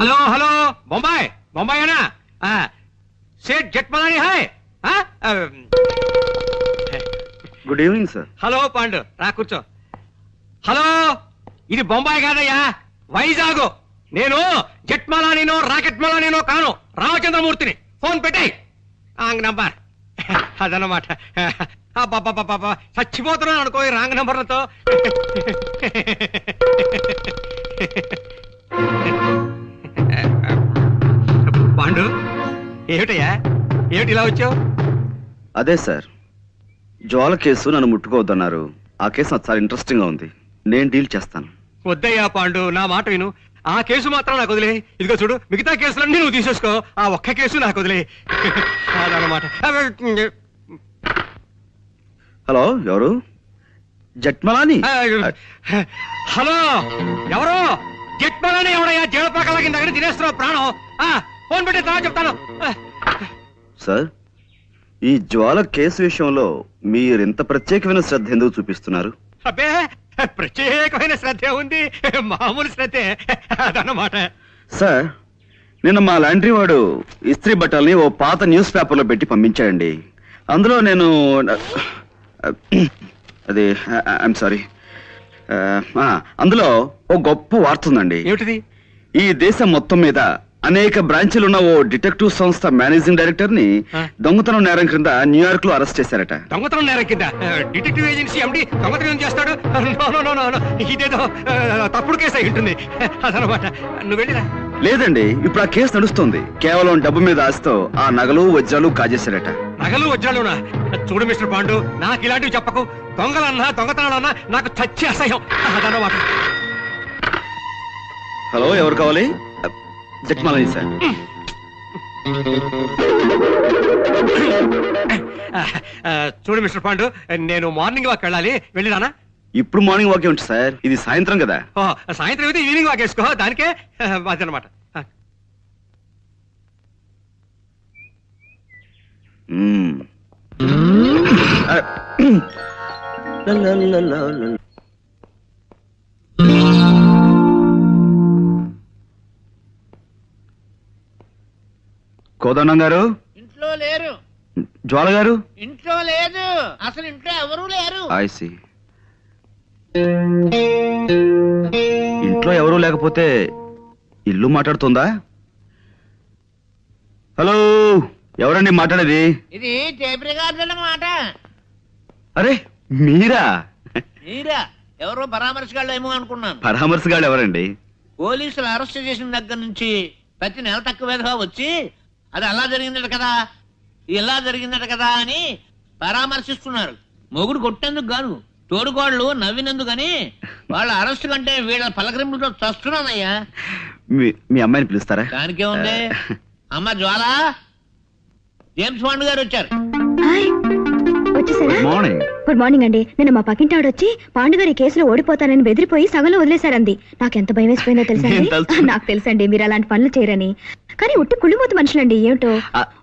Speaker 4: Hello hello, Bombay Bombay है ना? सेठ जेठमलानी है?
Speaker 1: Good evening sir.
Speaker 4: Hello Pandu, రా కూర్చో. హలో, ఇది బొంబాయి కాదయ్యా, వైజాగ్. నేను జెట్మలానీనో రాకెట్ మలానీనో కాను, రామచంద్రమూర్తిని. ఫోన్ పెట్టాయి రాంగ్ నంబర్. అదన్నమాట. చచ్చిపోతున్నాను అనుకో ఈ రాంగ్ నంబర్లతో. పాండు, ఏమిటయ్యా ఏమిటి ఇలా వచ్చావు?
Speaker 1: అదే సార్, జ్వాల కేసు నన్ను ముట్టుకోవద్దన్నారు. ఆ కేసు నాకు చాలా ఇంట్రెస్టింగ్ గా ఉంది. నేను డీల్ చేస్తాను.
Speaker 4: వద్దయ్యా పాండు, నా మాట విను. ఆ కేసు మాత్రం నాకు వదిలే. ఇదిగో చూడు, మిగతా కేసులన్నీ నువ్వు తీసేసుకో, ఆ ఒక్క కేసు నాకు వదిలే. అదనమాట.
Speaker 1: హలో, ఎవరు? జట్మలాని?
Speaker 4: హలో, ఎవరు? జట్మలాని ఎవడయ్యా? జేడపాకల కింద దగ్గర తినేస్తున్నావు ప్రాణం. ఫోన్ పెట్టి తర్వాత చెప్తాను.
Speaker 1: సార్, ఈ జ్వాల కేసు విషయంలో మీరింత ప్రత్యేకమైన శ్రద్ధ ఎందుకు చూపిస్తున్నారు?
Speaker 4: అబ్బే, ప్రత్యేకమైన శ్రద్ధ ఉంది, మామూలు శ్రద్ధే. అదన్నమాట.
Speaker 1: సార్, నిన్న మా లాండ్రీ వాడు ఇస్త్రీ బట్టల్ని ఓ పాత న్యూస్ పేపర్లో పెట్టి పంపించాడండి. అందులో నేను అది ఐఎమ్ సారీ, అందులో ఓ గొప్ప వార్త ఉందండి.
Speaker 4: ఏమిటిది?
Speaker 1: ఈ దేశం మొత్తం మీద అనేక బ్రాంచీలున్న ఓ డిటెక్టివ్ సంస్థ మేనేజింగ్ డైరెక్టర్ ని దొంగతనం నేరం క్రింద న్యూయార్క్ లో అరెస్ట్ చేశారట.
Speaker 4: దొంగతనం నేరం కింద డిటెక్టివ్ ఏజెన్సీ ఎండి దొంగతనం చేస్తాడు? ఇదేదో తప్పుడు కేసు అయి ఉంటుంది. అదనమాట. నువ్వు వెళ్ళిరా.
Speaker 1: లేదండి, ఇప్పుడు ఆ కేసు నడుస్తుంది. కేవలం డబ్బు మీద ఆశతో ఆ నగలు వజ్రాలు కాజేశారట.
Speaker 4: నగలు వజ్రాలునా? చూడు మిస్టర్ పాండు, నాకు ఇలాంటివి చెప్పకు. దొంగలన్నా దొంగతనాలన్నా నాకు చచ్చి అసహ్యం. అదనమాట.
Speaker 1: హలో, ఎవరు కావాలి? జట్మాలని సార్.
Speaker 4: చూడు మిస్టర్ పాండు, నేను మార్నింగ్ వాక్ వెళ్ళాలి, వెళ్ళిరానా?
Speaker 1: ఇప్పుడు మార్నింగ్ వాక్ ఏమిటి సార్, ఇది సాయంత్రం కదా.
Speaker 4: సాయంత్రం అయితే ఈవినింగ్ వాక్ వేసుకో, దానికే అదనమాట.
Speaker 1: కోదండం గారు
Speaker 6: ఇంట్లో లేరు.
Speaker 1: జ్వాల గారు
Speaker 6: ఇంట్లో లేదు. అసలు ఇంట్లో ఎవరూ లేరు.
Speaker 1: ఐసి. ఇంట్లో ఎవరూ లేకపోతే ఇల్లు మాట్లాడుతుందా? హలో, ఎవరండి మాట్లాడేది?
Speaker 6: ఇది టేప్ రికార్డుల మాట.
Speaker 1: అరే మీరా?
Speaker 6: మీరా? ఎవరో పరామర్శగాళ్ళు ఏమో అనుకున్నాను.
Speaker 1: పరామర్శగాళ్ళు ఎవరండి?
Speaker 6: పోలీసులు అరెస్ట్ చేసిన దగ్గర నుంచి ప్రతి నెల తక్కువగా వచ్చి అది అలా జరిగిందట కదా, ఇలా జరిగిందట కదా అని పరామర్శిస్తున్నారు. మొగుడు కొట్టేందుకు కాదు, తోడుకోళ్ళు నవ్వినందుకని. వాళ్ళ అరెస్ట్ కంటే వీళ్ళ పలకరింపులతో చస్తున్నానయ్యా.
Speaker 1: మీ అమ్మాయిని పిలుస్తారా?
Speaker 6: దానికే ఉంది. అమ్మ జ్వాల, జేమ్స్ బాండ్ గారు వచ్చారు.
Speaker 5: వచ్చేసారా?
Speaker 1: మార్నింగ్.
Speaker 5: గుడ్ మార్నింగ్ అండి. నిన్న మా పక్కింటి ఆవిడ వచ్చి పాండుగారి కేసులో ఓడిపోతానని బెదిరిపోయి సగంలో వదిలేశారంది. నాకెంత భయం వేసిపోయిందో తెలుసా? నాకు తెలుసండి మీరు అలాంటి పనులు చేయరని. కానీ ఉట్టి కుళ్ళిమూత మనుషులండి. ఏమిటో,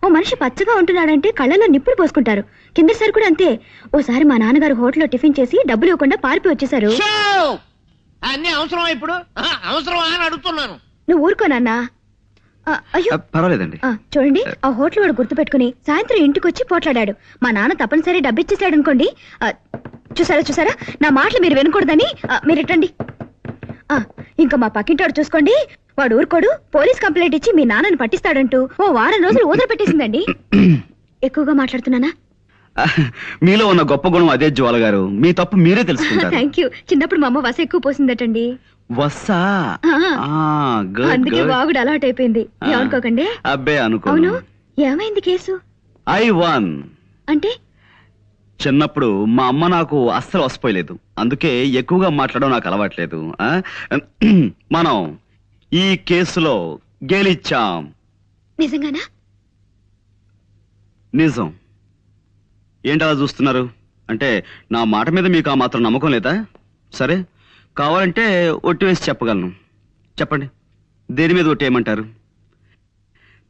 Speaker 5: ఓ మనిషి పచ్చగా ఉంటున్నాడంటే కళ్ళలో నిప్పులు పోసుకుంటారు. కిందసారి కూడా అంతే. ఓసారి మా నాన్నగారు హోటల్లో టిఫిన్ చేసి డబ్బులు ఇవ్వకుండా పారిపోయి వచ్చేసారు.
Speaker 6: అన్ని అవసరమా ఇప్పుడు? అవసరమా అని అడుగుతున్నాను.
Speaker 5: నువ్వు ఊరుకోనన్నా. అయ్యో
Speaker 1: పర్వాలేదండి.
Speaker 5: చూడండి, ఆ హోటల్ వాడు గుర్తు పెట్టుకుని సాయంత్రం ఇంటికి వచ్చి పోట్లాడాడు. మా నాన్న తప్పనిసరి డబ్బిచ్చేసాడు అనుకోండి. చూసారా, నా మాటలు మీరు వినకూడదని మీరు ఇట్టండి. ఇంకా మా పక్కింటాడు చూసుకోండి, వాడు ఊరుకోడు. పోలీస్ కంప్లైంట్ ఇచ్చి మీ నాన్నని పట్టిస్తాడంటూ ఓ వారం రోజులు ఊదర పెట్టేసిందండి. ఎక్కువగా మాట్లాడుతున్నానా?
Speaker 1: మీలో ఉన్న గొప్ప గుణం అదే జ్వాల గారు. మీ తప్పు మీరే తెలుసుకుంటారు.
Speaker 5: Thank you. చిన్నప్పుడు మా అమ్మ వస ఎక్కువ పోసిందటండి.
Speaker 1: వస్సా?
Speaker 5: అందుకే వాగుడు అలవాటు అయిపోయింది. ఏమనుకోకండి.
Speaker 1: అబ్బే అనుకో.
Speaker 5: అవును, ఏమైంది కేసు?
Speaker 1: I one.
Speaker 5: అంటే
Speaker 1: చిన్నప్పుడు మా అమ్మ నాకు అస్సలు వసిపోయలేదు. అందుకే ఎక్కువగా మాట్లాడడం నాకు అలవాట్లేదు. మనం ఈ కేసులో గెలిచాం.
Speaker 5: నిజంగానా?
Speaker 1: నిజం. ఏంటలా చూస్తున్నారు? అంటే నా మాట మీద మీకు ఆ మాత్రం నమ్మకం లేదా? సరే, కావాలంటే ఒట్టి వేసి చెప్పగలను. చెప్పండి, దేని మీద ఒట్టేయమంటారు?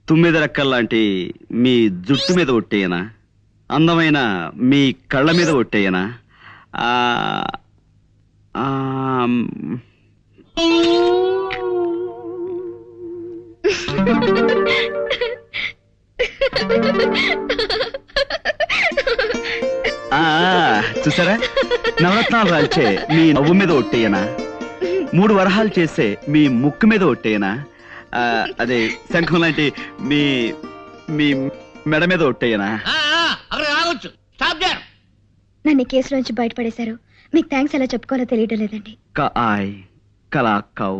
Speaker 1: తుమ్మిద రెక్కల్లాంటి మీ జుట్టు మీద ఒట్టేయనా? అందమైన మీ కళ్ళ మీద ఒట్టేయనా? చూసారా, నవరత్నాలు రాల్చే మీ నవ్వు మీద ఒట్టేయనా? 3 వరహాలు చేసే మీ ముక్కు మీద ఒట్టేయనా? అదే శంఖం లాంటి మీ మీ మెడ మీద ఒట్టేయనా?
Speaker 5: నన్ను కేసులోంచి బయటపడేశారు. మీకు థ్యాంక్స్ ఎలా చెప్పుకోవాలో తెలియడం లేదండి.
Speaker 1: కలాకౌ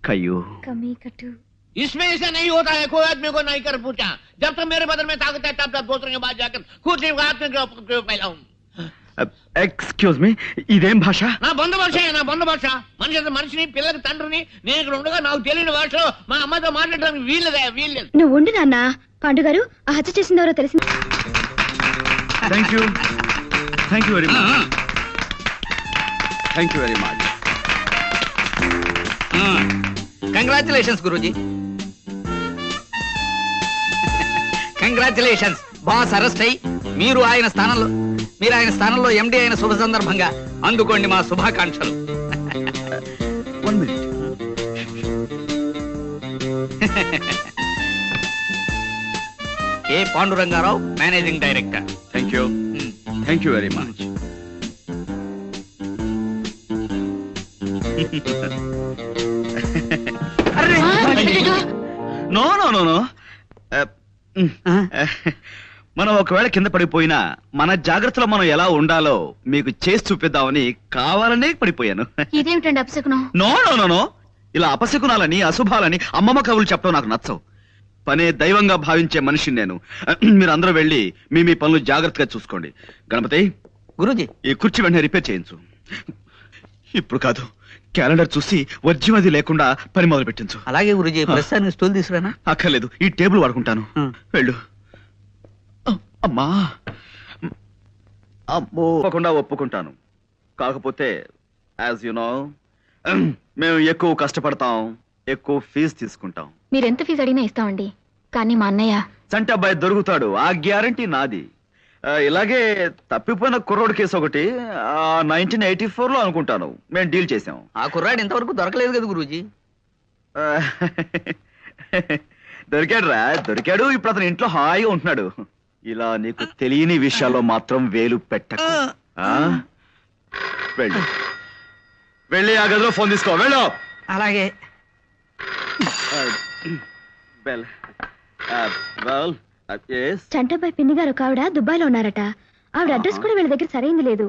Speaker 1: కయ్యూ
Speaker 5: కమీ కట్టు
Speaker 6: इसमें ऐसा नहीं होता है, कोई आदमी को नहीं कर पूछा। जब तक मेरे बदन में ताकत है तब तक दूसरों के बाद जाकर खुद ही हाथ में क्यों फैलाऊं?
Speaker 1: ఎక్స్క్యూజ్ మీ, ఇదేం భాష?
Speaker 6: నా బంధు భాష, నా బంధు భాష. మనిషిని పిల్లకి తండ్రిని నేను ఇక్కడ ఉండగా నాకు తెలియని భాషలో మా అమ్మతో మాట్లాడడానికి వీల్లేదు.
Speaker 5: నువ్వు ఉండు నాన్న. పాండు గారు, ఆ హత్య చేసిందెవరో తెలిసింది.
Speaker 1: Thank you very much. Thank you very much.
Speaker 3: Congratulations Guruji. Congratulations. Boss arrest అయ్యి మీరు ఆయన స్థానంలో ఎండి అయిన శుభ సందర్భంగా అందుకోండి మా శుభాకాంక్షలు.
Speaker 1: 1 minute.
Speaker 3: A Pandurangarao, managing director.
Speaker 1: Thank you very much. No no no no. మనం ఒకవేళ కింద పడిపోయినా మన జాగ్రత్తలో మనం ఎలా ఉండాలో మీకు చేసి చూపిద్దామని కావాలనే పడిపోయాను.
Speaker 5: ఇదేమిటండి అపశకునం?
Speaker 1: No no no no. ఇలా అపశకునాలని అశుభాలని అమ్మమ్మ కవులు చెప్పడం నాకు నచ్చవు. పనే దైవంగా భావించే మనిషిని నేను. మీరు అందరూ వెళ్ళి మీ పనులు జాగ్రత్తగా చూసుకోండి. గణపతి
Speaker 3: గురూజీ,
Speaker 1: ఈ కుర్చీ వెంటనే రిపేర్ చేయించు. ఇప్పుడు కాదు, క్యాలెండర్ చూసి వర్జ్యం లేకుండా పని మొదలు పెట్టించు.
Speaker 3: అలాగే గురూజీ. ప్రస్తుతానికి స్టూల్ తీసుకురానా?
Speaker 1: అక్కర్లేదు, ఈ టేబుల్ వాడుకుంటాను. వెళ్ళు. అమ్మా, అమ్మో, తప్పకుండా ఒప్పుకుంటాను. కాకపోతే యాజ్ యు నో, మేము ఎక్కువ కష్టపడతాం, ఎక్కువ ఫీజు తీసుకుంటాం.
Speaker 5: మీరెంత ఫీజు అడిగినా ఇస్తామండి. కానీ మా అన్నయ్య
Speaker 1: చంటి అబ్బాయి దొరుకుతాడు, ఆ గ్యారంటీ నాది. ఇలాగే తప్పిపోయిన కుర్రోడు కేసు ఒకటి 1984లో అనుకుంటాను మేము డీల్ చేసాం.
Speaker 3: ఆ కుర్రాడు ఇంతవరకు దొరకలేదు కదా గురూజీ.
Speaker 1: దొరికాడు. ఇప్పుడు అతను ఇంట్లో హాయిగా ఉంటున్నాడు. ఇలా నీకు తెలియని విషయాల్లో మాత్రం వేలు పెట్టకు. వెళ్ళి ఆ గదిలో ఫోన్ తీసుకో. వెళ్ళు.
Speaker 3: అలాగే.
Speaker 5: చంటబ్బాయి పిన్ని గారు ఒక ఆవిడ దుబాయ్లో ఉన్నారట. ఆవిడ అడ్రస్ కూడా వీళ్ళ దగ్గర సరైంది లేదు.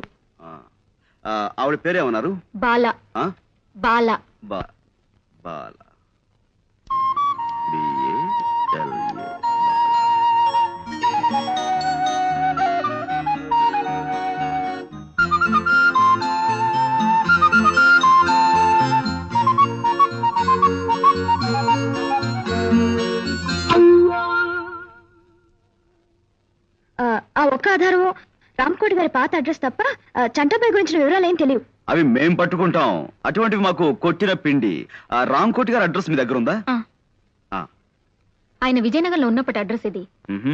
Speaker 1: ఆవిడ పేరేమన్నారు?
Speaker 5: బాలా. బాలా.
Speaker 1: బాలా.
Speaker 5: ఆ ఒక్క ఆధారం రామ్కోటి గారి పాత అడ్రస్ తప్ప చంటబ్బాయి గురించిన వివరాలు ఏం తెలియవు.
Speaker 1: అవి మేం పట్టుకుంటాం. అటువంటివి మాకు కొట్టిన పిండి. రామ్కోటి గారి అడ్రస్ మీ దగ్గర ఉందా?
Speaker 5: ఆయన విజయనగరంలో ఉన్నప్పటి అడ్రస్ ఇది.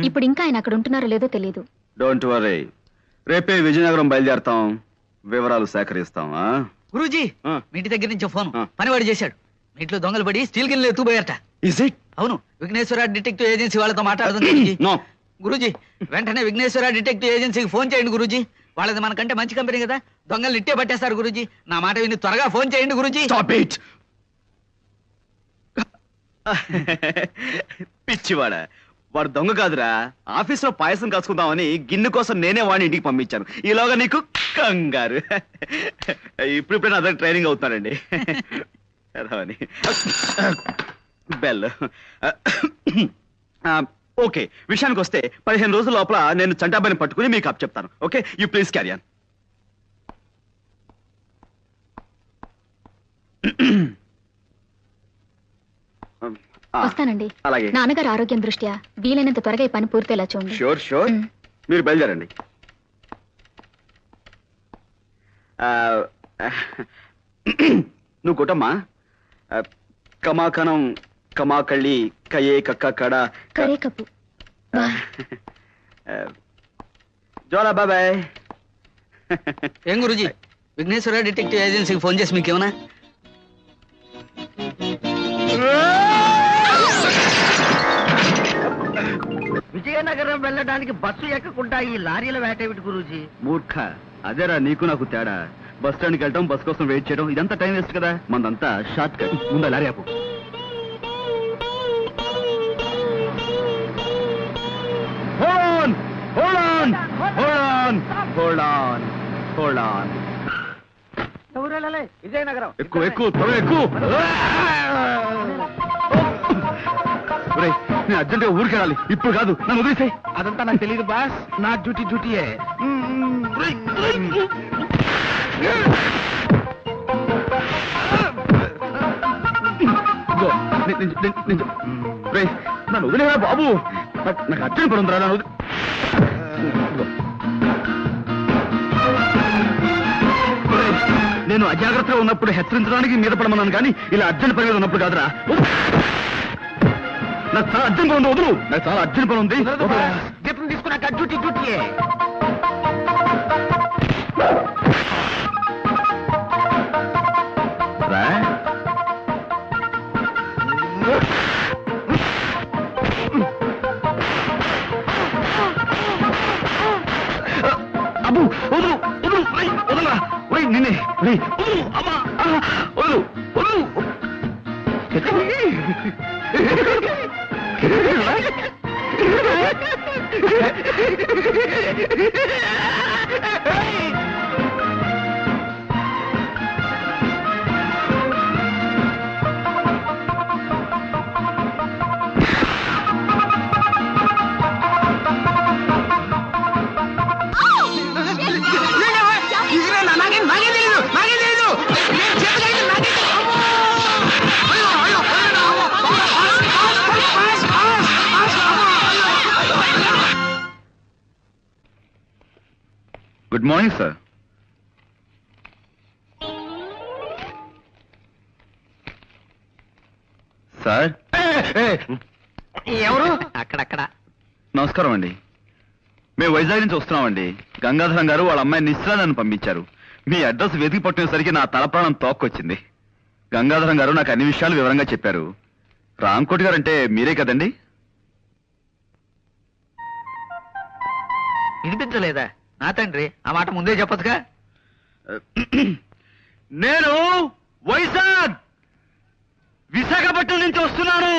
Speaker 5: ఇప్పుడు ఇంకా ఆయన అక్కడ ఉంటున్నారో లేదో తెలియదు.
Speaker 1: డోంట్ వరీ, రేపే విజయనగరం బయలుదేరతాం, వివరాలు సేకరిస్తాం.
Speaker 3: గురూజీ, మీ ఇంటి దగ్గర నుంచి ఫోన్ పనివాడు చేశాడు. మీ ఇంట్లో దొంగలు పడి స్టీల్ గిన్నెలు ఎత్తుపోయారట.
Speaker 1: Is it?
Speaker 3: అవును. విఘ్నేశ్వర డిటెక్టివ్ ఏజెన్సీ వాళ్ళతో మాట్లాడుతుంది. గురూజీ, వెంటనే విఘ్నేశ్వర డిటెక్టివ్ ఏజెన్సీకి ఫోన్ చేయండి గురూజీ. వాళ్ళది మనకంటే మంచి కంపెనీ కదా, దొంగలు ఇట్టే పట్టేస్తారు గురూజీ. నా మాట విని త్వరగా ఫోన్ చేయండి గురూజీ.
Speaker 1: పిచ్చివాడా, వాడు దొంగ కాదురా. ఆఫీస్ లో పాయసం కాసుకుందామని గిన్నె కోసం నేనే వాడిని ఇంటికి పంపించాను. ఈలోగా నీకు కంగారు. ఇప్పుడు అదే ట్రైనింగ్ అవుతున్నారండి. బెల్. ఓకే, విషయానికి వస్తే 15 రోజుల లోపల నేను చంటాబాయిని పట్టుకుని మీకు అప్ చెప్తాను. Okay, you please carry on.
Speaker 5: వస్తానండి.
Speaker 1: అలాగే.
Speaker 5: నాన్నగారు ఆరోగ్యం దృష్ట్యా వీలైనంత త్వరగా ఈ పని పూర్తయ్యేలా చూడండి.
Speaker 1: షూర్. మీరు బయలుదేరండి. నువ్వు కొట్టమ్మా. కమాకనం కమాకళ్ళి కయే కక్క కడ
Speaker 5: కరే కప్పు.
Speaker 1: జోలా బాబాయ్.
Speaker 3: ఏం గురూజీ, విఘ్నేశ్వర డిటెక్టివ్ ఏజెన్సీకి ఫోన్ చేసి మీకేమన్నా?
Speaker 6: విజయనగరం వెళ్ళడానికి బస్సు ఎక్కకుండా ఈ లారీల వేటేమిటి గురూజీ?
Speaker 1: మూర్ఖ, అదేరా నీకు నాకు తేడా. బస్ స్టాండ్కి వెళ్ళటం, బస్ కోసం వెయిట్ చేయడం, ఇదంతా టైం వేస్ట్ కదా. మనదంతా షార్ట్ కట్. ముందు లారీ ఆపు.
Speaker 6: విజయనగరం
Speaker 1: ఎక్కువ త్వరగా ఎక్కువ. ఒరేయ్, నేను అర్జెంటుగా ఊరికి వెళ్ళాలి, ఇప్పుడు కాదు, నన్ను వదిలేసాయి.
Speaker 6: అదంతా నాకు తెలియదు బాస్, నా డ్యూటీయే.
Speaker 1: నన్ను వదిలేరా బాబు, నాకు అర్జెంట్ పని ఉందిరా, నన్ను నేను అజాగ్రత్తగా ఉన్నప్పుడు హెచ్చరించడానికి మీద పడమన్నాను కానీ ఇలా అర్జెంట్ పని మీద ఉన్నప్పుడు కాదురా. నాకు చాలా అర్జెంట్ పని ఉంది, వదులు. నాకు చాలా అర్జెంట్ పని ఉంది.
Speaker 6: జీతం తీసుకున్నాక డ్యూటీయే.
Speaker 1: అబ్బు వదులు, వదులు, వదలరా, నిన్నే వదులు, అమ్మా, వదులు, వదులు. Good morning sir. సార్
Speaker 3: ఎవరు? అక్కడక్కడ.
Speaker 1: నమస్కారం అండి. మేము వైజాగ్ నుంచి వస్తున్నామండి. గంగాధరం గారు వాళ్ళ అమ్మాయి నిశ్చల నన్ను పంపించారు. మీ అడ్రస్ వెతికి పట్టినసరికి నా తలప్రాణం తోక్కొచ్చింది. గంగాధరం గారు నాకు అన్ని విషయాలు వివరంగా చెప్పారు. రాంకోటి గారు అంటే మీరే కదండి?
Speaker 3: వినిపించలేదా? నా తండ్రి, ఆ మాట ముందే చెప్పొచ్చుగా.
Speaker 1: నేను విశాఖపట్నం నుంచి వస్తున్నాను.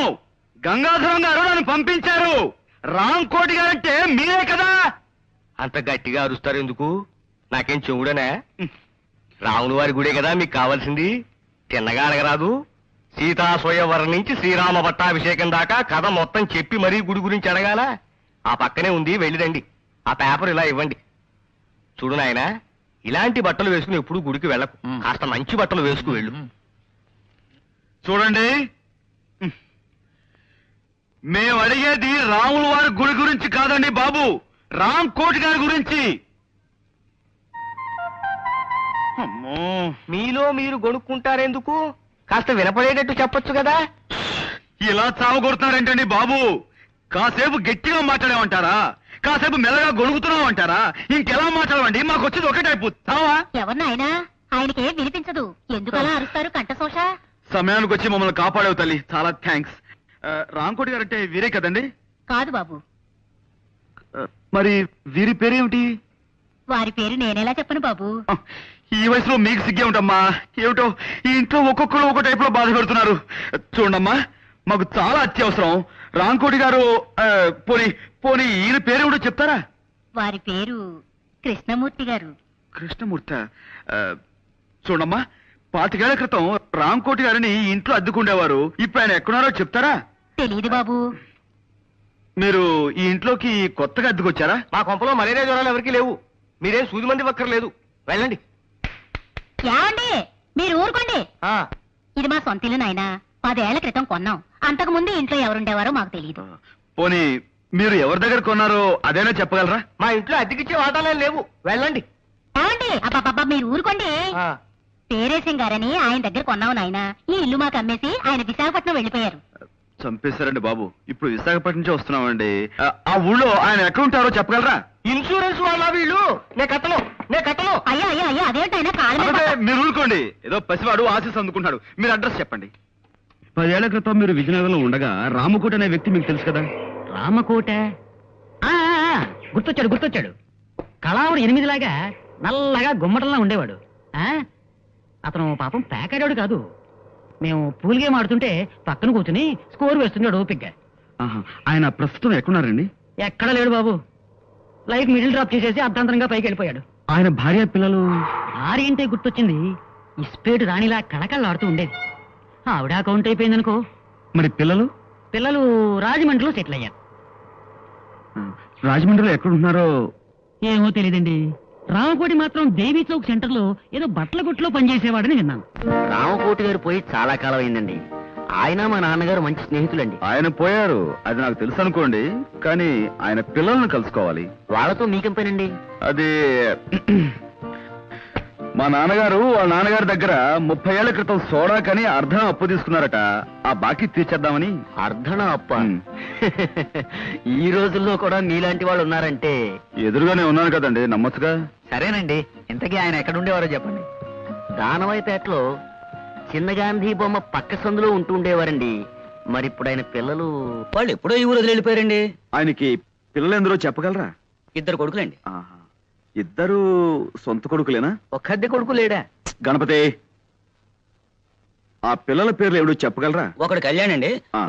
Speaker 1: గంగాధరం గారు నన్ను పంపించారు. రాంకోటి గారు అంటే మీరే కదా?
Speaker 8: అంత గట్టిగా అరుస్తారు ఎందుకు? నాకేం చెవుడనే? రాముల వారి గుడే కదా మీకు కావాల్సింది. తిన్నగా అడగరాదు. సీతా స్వయంవరం నుంచి శ్రీరామ పట్టాభిషేకం దాకా కథ మొత్తం చెప్పి మరీ గుడి గురించి అడగాల. ఆ పక్కనే ఉంది, వెళ్ళిరండి. ఆ పేపర్ ఇలా ఇవ్వండి. చూడు నాయనా, ఇలాంటి బట్టలు వేసుకుని ఎప్పుడు గుడికి వెళ్ళకు. కాస్త మంచి బట్టలు వేసుకు వెళ్ళు.
Speaker 1: చూడండి, మేము అడిగేది రాముల వారి గుడి గురించి కాదండి బాబు, రాంకోటి గారి గురించి. అమ్మో,
Speaker 8: మీలో మీరు గొనుక్కుంటారెందుకు? కాస్త వినపడేటట్టు చెప్పొచ్చు కదా.
Speaker 1: ఇలా చావగొడుతున్నారేంటండి బాబు? కాసేపు గట్టిగా మాట్లాడేమంటారా? కాసేపు మెల్లగా గొడుగుతున్నామంటారా? ఇంకెలా మాట్లాడమండి? మాకు వచ్చేది ఒకటే అయిపోతావా?
Speaker 5: ఎవరినైనా ఆయనకి ఏం వినిపించదు, ఎందుకలా అరుస్తారు కంఠశోష?
Speaker 1: సమయానికి వచ్చి మమ్మల్ని కాపాడేవు తల్లి, చాలా థ్యాంక్స్. రాంకోటి గారు అంటే వీరే కదండి?
Speaker 5: కాదు బాబు,
Speaker 1: మరి వీరి పేరేమిటి?
Speaker 5: వారి పేరు నేనేలా చెప్పను బాబు.
Speaker 1: ఈ వయసులో మీకు సిగ్గే ఉంటామ్మా. ఏమిటో ఈ ఇంట్లో ఒక్కొక్కరు ఒక్కో టైప్ లో బాధ పెడుతున్నారు. చూడమ్మా, మాకు చాలా అత్యవసరం. రాంకోటి గారు పోనీ పోనీ ఈయన పేరేమిటో చెప్తారా?
Speaker 5: వారి పేరు కృష్ణమూర్తి గారు.
Speaker 1: కృష్ణమూర్తి. చూడమ్మా, 25 ఏళ్ల క్రితం రాంకోటి గారిని ఈ ఇంట్లో అద్దెకుండేవారు. ఇప్పుడు ఆయన ఎక్కడున్నారో చెప్తారా?
Speaker 5: తెలీదు బాబు.
Speaker 1: మీరు ఈ ఇంట్లోకి కొత్తగా అద్దెకొచ్చారా?
Speaker 8: మా కొంపలో మలేరియా జ్వరాలు ఎవరికీ లేవు. మీరేం సూది మంది వక్కర్లేదు. వెళ్ళండి.
Speaker 5: ఏమండి, మీరు ఊరుకోండి. ఇది మా సొంత ఇల్లు నాయనా. 10 ఏళ్ల క్రితం కొన్నాం. అంతకు ముందు ఇంట్లో ఎవరుండేవారో మాకు తెలియదు.
Speaker 1: పోనీ మీరు ఎవరి దగ్గర కొన్నారో అదేనా చెప్పగలరా?
Speaker 8: మా ఇంట్లో అద్దెకిచ్చే వాటాలే లేవు. వెళ్ళండి.
Speaker 5: ఏమండి, అబ్బాబ్బా మీరు ఊరుకోండి. పేరేశం గారని ఆయన దగ్గర కొన్నావు నాయనా. ఈ ఇల్లు మాకు అమ్మేసి ఆయన విశాఖపట్నం వెళ్ళిపోయారు.
Speaker 1: చంపేశారండి బాబు. ఇప్పుడు విశాఖపట్నం నుంచి వస్తున్నామండి. ఆ ఊళ్ళో ఆయన ఎక్కడ ఉంటారో చెప్పగలరా?
Speaker 8: ఇన్సూరెన్స్ వాళ్ళ వీళ్ళు. నే కట్టను.
Speaker 5: అయ్యా అయ్యా అయ్యా, అదేంటైనా కాళ్ళ మీద
Speaker 1: అబ్బే, మీరు ఊరుకోండి. ఏదో పసివాడు ఆశీస్ అందుకుంటున్నాడు. మీరు అడ్రస్ చెప్పండి. 10 ఏళ్ల క్రితం మీరు విజయనగరంలో ఉండగా రామకోటి అనే వ్యక్తి మీకు తెలుసు కదా?
Speaker 9: రామకోట గుర్తొచ్చాడు. కళావుడు 8 లాగా నల్లగా గుమ్మటంలా ఉండేవాడు. అతను పాపం పేకాడాడు కాదు. మేము పూల్ గేమ్ ఆడుతుంటే పక్కన కూర్చుని స్కోర్ వేస్తున్నాడు ఓపిగ్గా.
Speaker 1: ఆయన ప్రస్తుతం ఎక్కడున్నారండి?
Speaker 9: ఎక్కడ లేడు బాబు. లైఫ్ మిడిల్ డ్రాప్ చేసేసి అర్ధాంతరంగా పైకి వెళ్ళిపోయాడు.
Speaker 1: ఆయన భార్య పిల్లలు?
Speaker 9: భార్య అంటే గుర్తొచ్చింది. ఇస్పేటు రాణిలా కళకళలాడుతూ ఉండేది. ఆవిడ అకౌంట్ అయిపోయిందనుకో.
Speaker 1: మరి పిల్లలు?
Speaker 9: పిల్లలు రాజమండ్రిలో సెటిల్ అయ్యారు.
Speaker 1: రాజమండ్రిలో ఎక్కడున్నారో
Speaker 9: ఏమో తెలియదండి. రామకోటి మాత్రం దేవీ చౌక్ సెంటర్ లో ఏదో బట్టల కొట్లో పనిచేసేవాడని విన్నాను.
Speaker 8: రామకోటి గారు పోయి చాలా కాలం అయిందండి. ఆయన మా నాన్నగారు మంచి స్నేహితులండి.
Speaker 1: ఆయన పోయారు అది నాకు తెలుసు అనుకోండి, కానీ ఆయన పిల్లల్ని కలుసుకోవాలి.
Speaker 8: వాళ్ళతో మీకేం పనండి?
Speaker 1: అది మా నాన్నగారు వాళ్ళ నాన్నగారి దగ్గర 30 ఏళ్ల క్రితం సోడా కని అర్ధం అప్పు తీసుకున్నారట. ఆ బాకీ తీర్చేద్దామని.
Speaker 8: అర్ధన అప్ప.
Speaker 9: ఈ రోజుల్లో కూడా మీలాంటి వాళ్ళు ఉన్నారంటే.
Speaker 1: ఎదురుగానే ఉన్నాను కదండి, నమ్మచ్చుగా.
Speaker 3: సరేనండి, ఇంతకీ ఆయన ఎక్కడ ఉండేవారో చెప్పండి.
Speaker 8: దానవాయిపేటలో చిన్న గాంధీ బొమ్మ పక్క సందులో ఉంటూ ఉండేవారండి. మరి ఇప్పుడు ఆయన పిల్లలు
Speaker 3: వాళ్ళు ఎప్పుడో ఈ ఊరు వదిలి వెళ్ళిపోయారండి.
Speaker 1: ఆయనకి పిల్లలు ఎందరో చెప్పగలరా?
Speaker 3: 2 కొడుకులండి.
Speaker 1: ఆహా. ఇద్దరు సొంత కొడుకులేనా?
Speaker 3: ఒక్కద్దె కొడుకు లేడా?
Speaker 1: గణపతి, ఆ పిల్లల పేర్లు ఎవడో చెప్పగలరా?
Speaker 3: ఒకడు కళ్యాణ్ అండి,
Speaker 1: ఆ.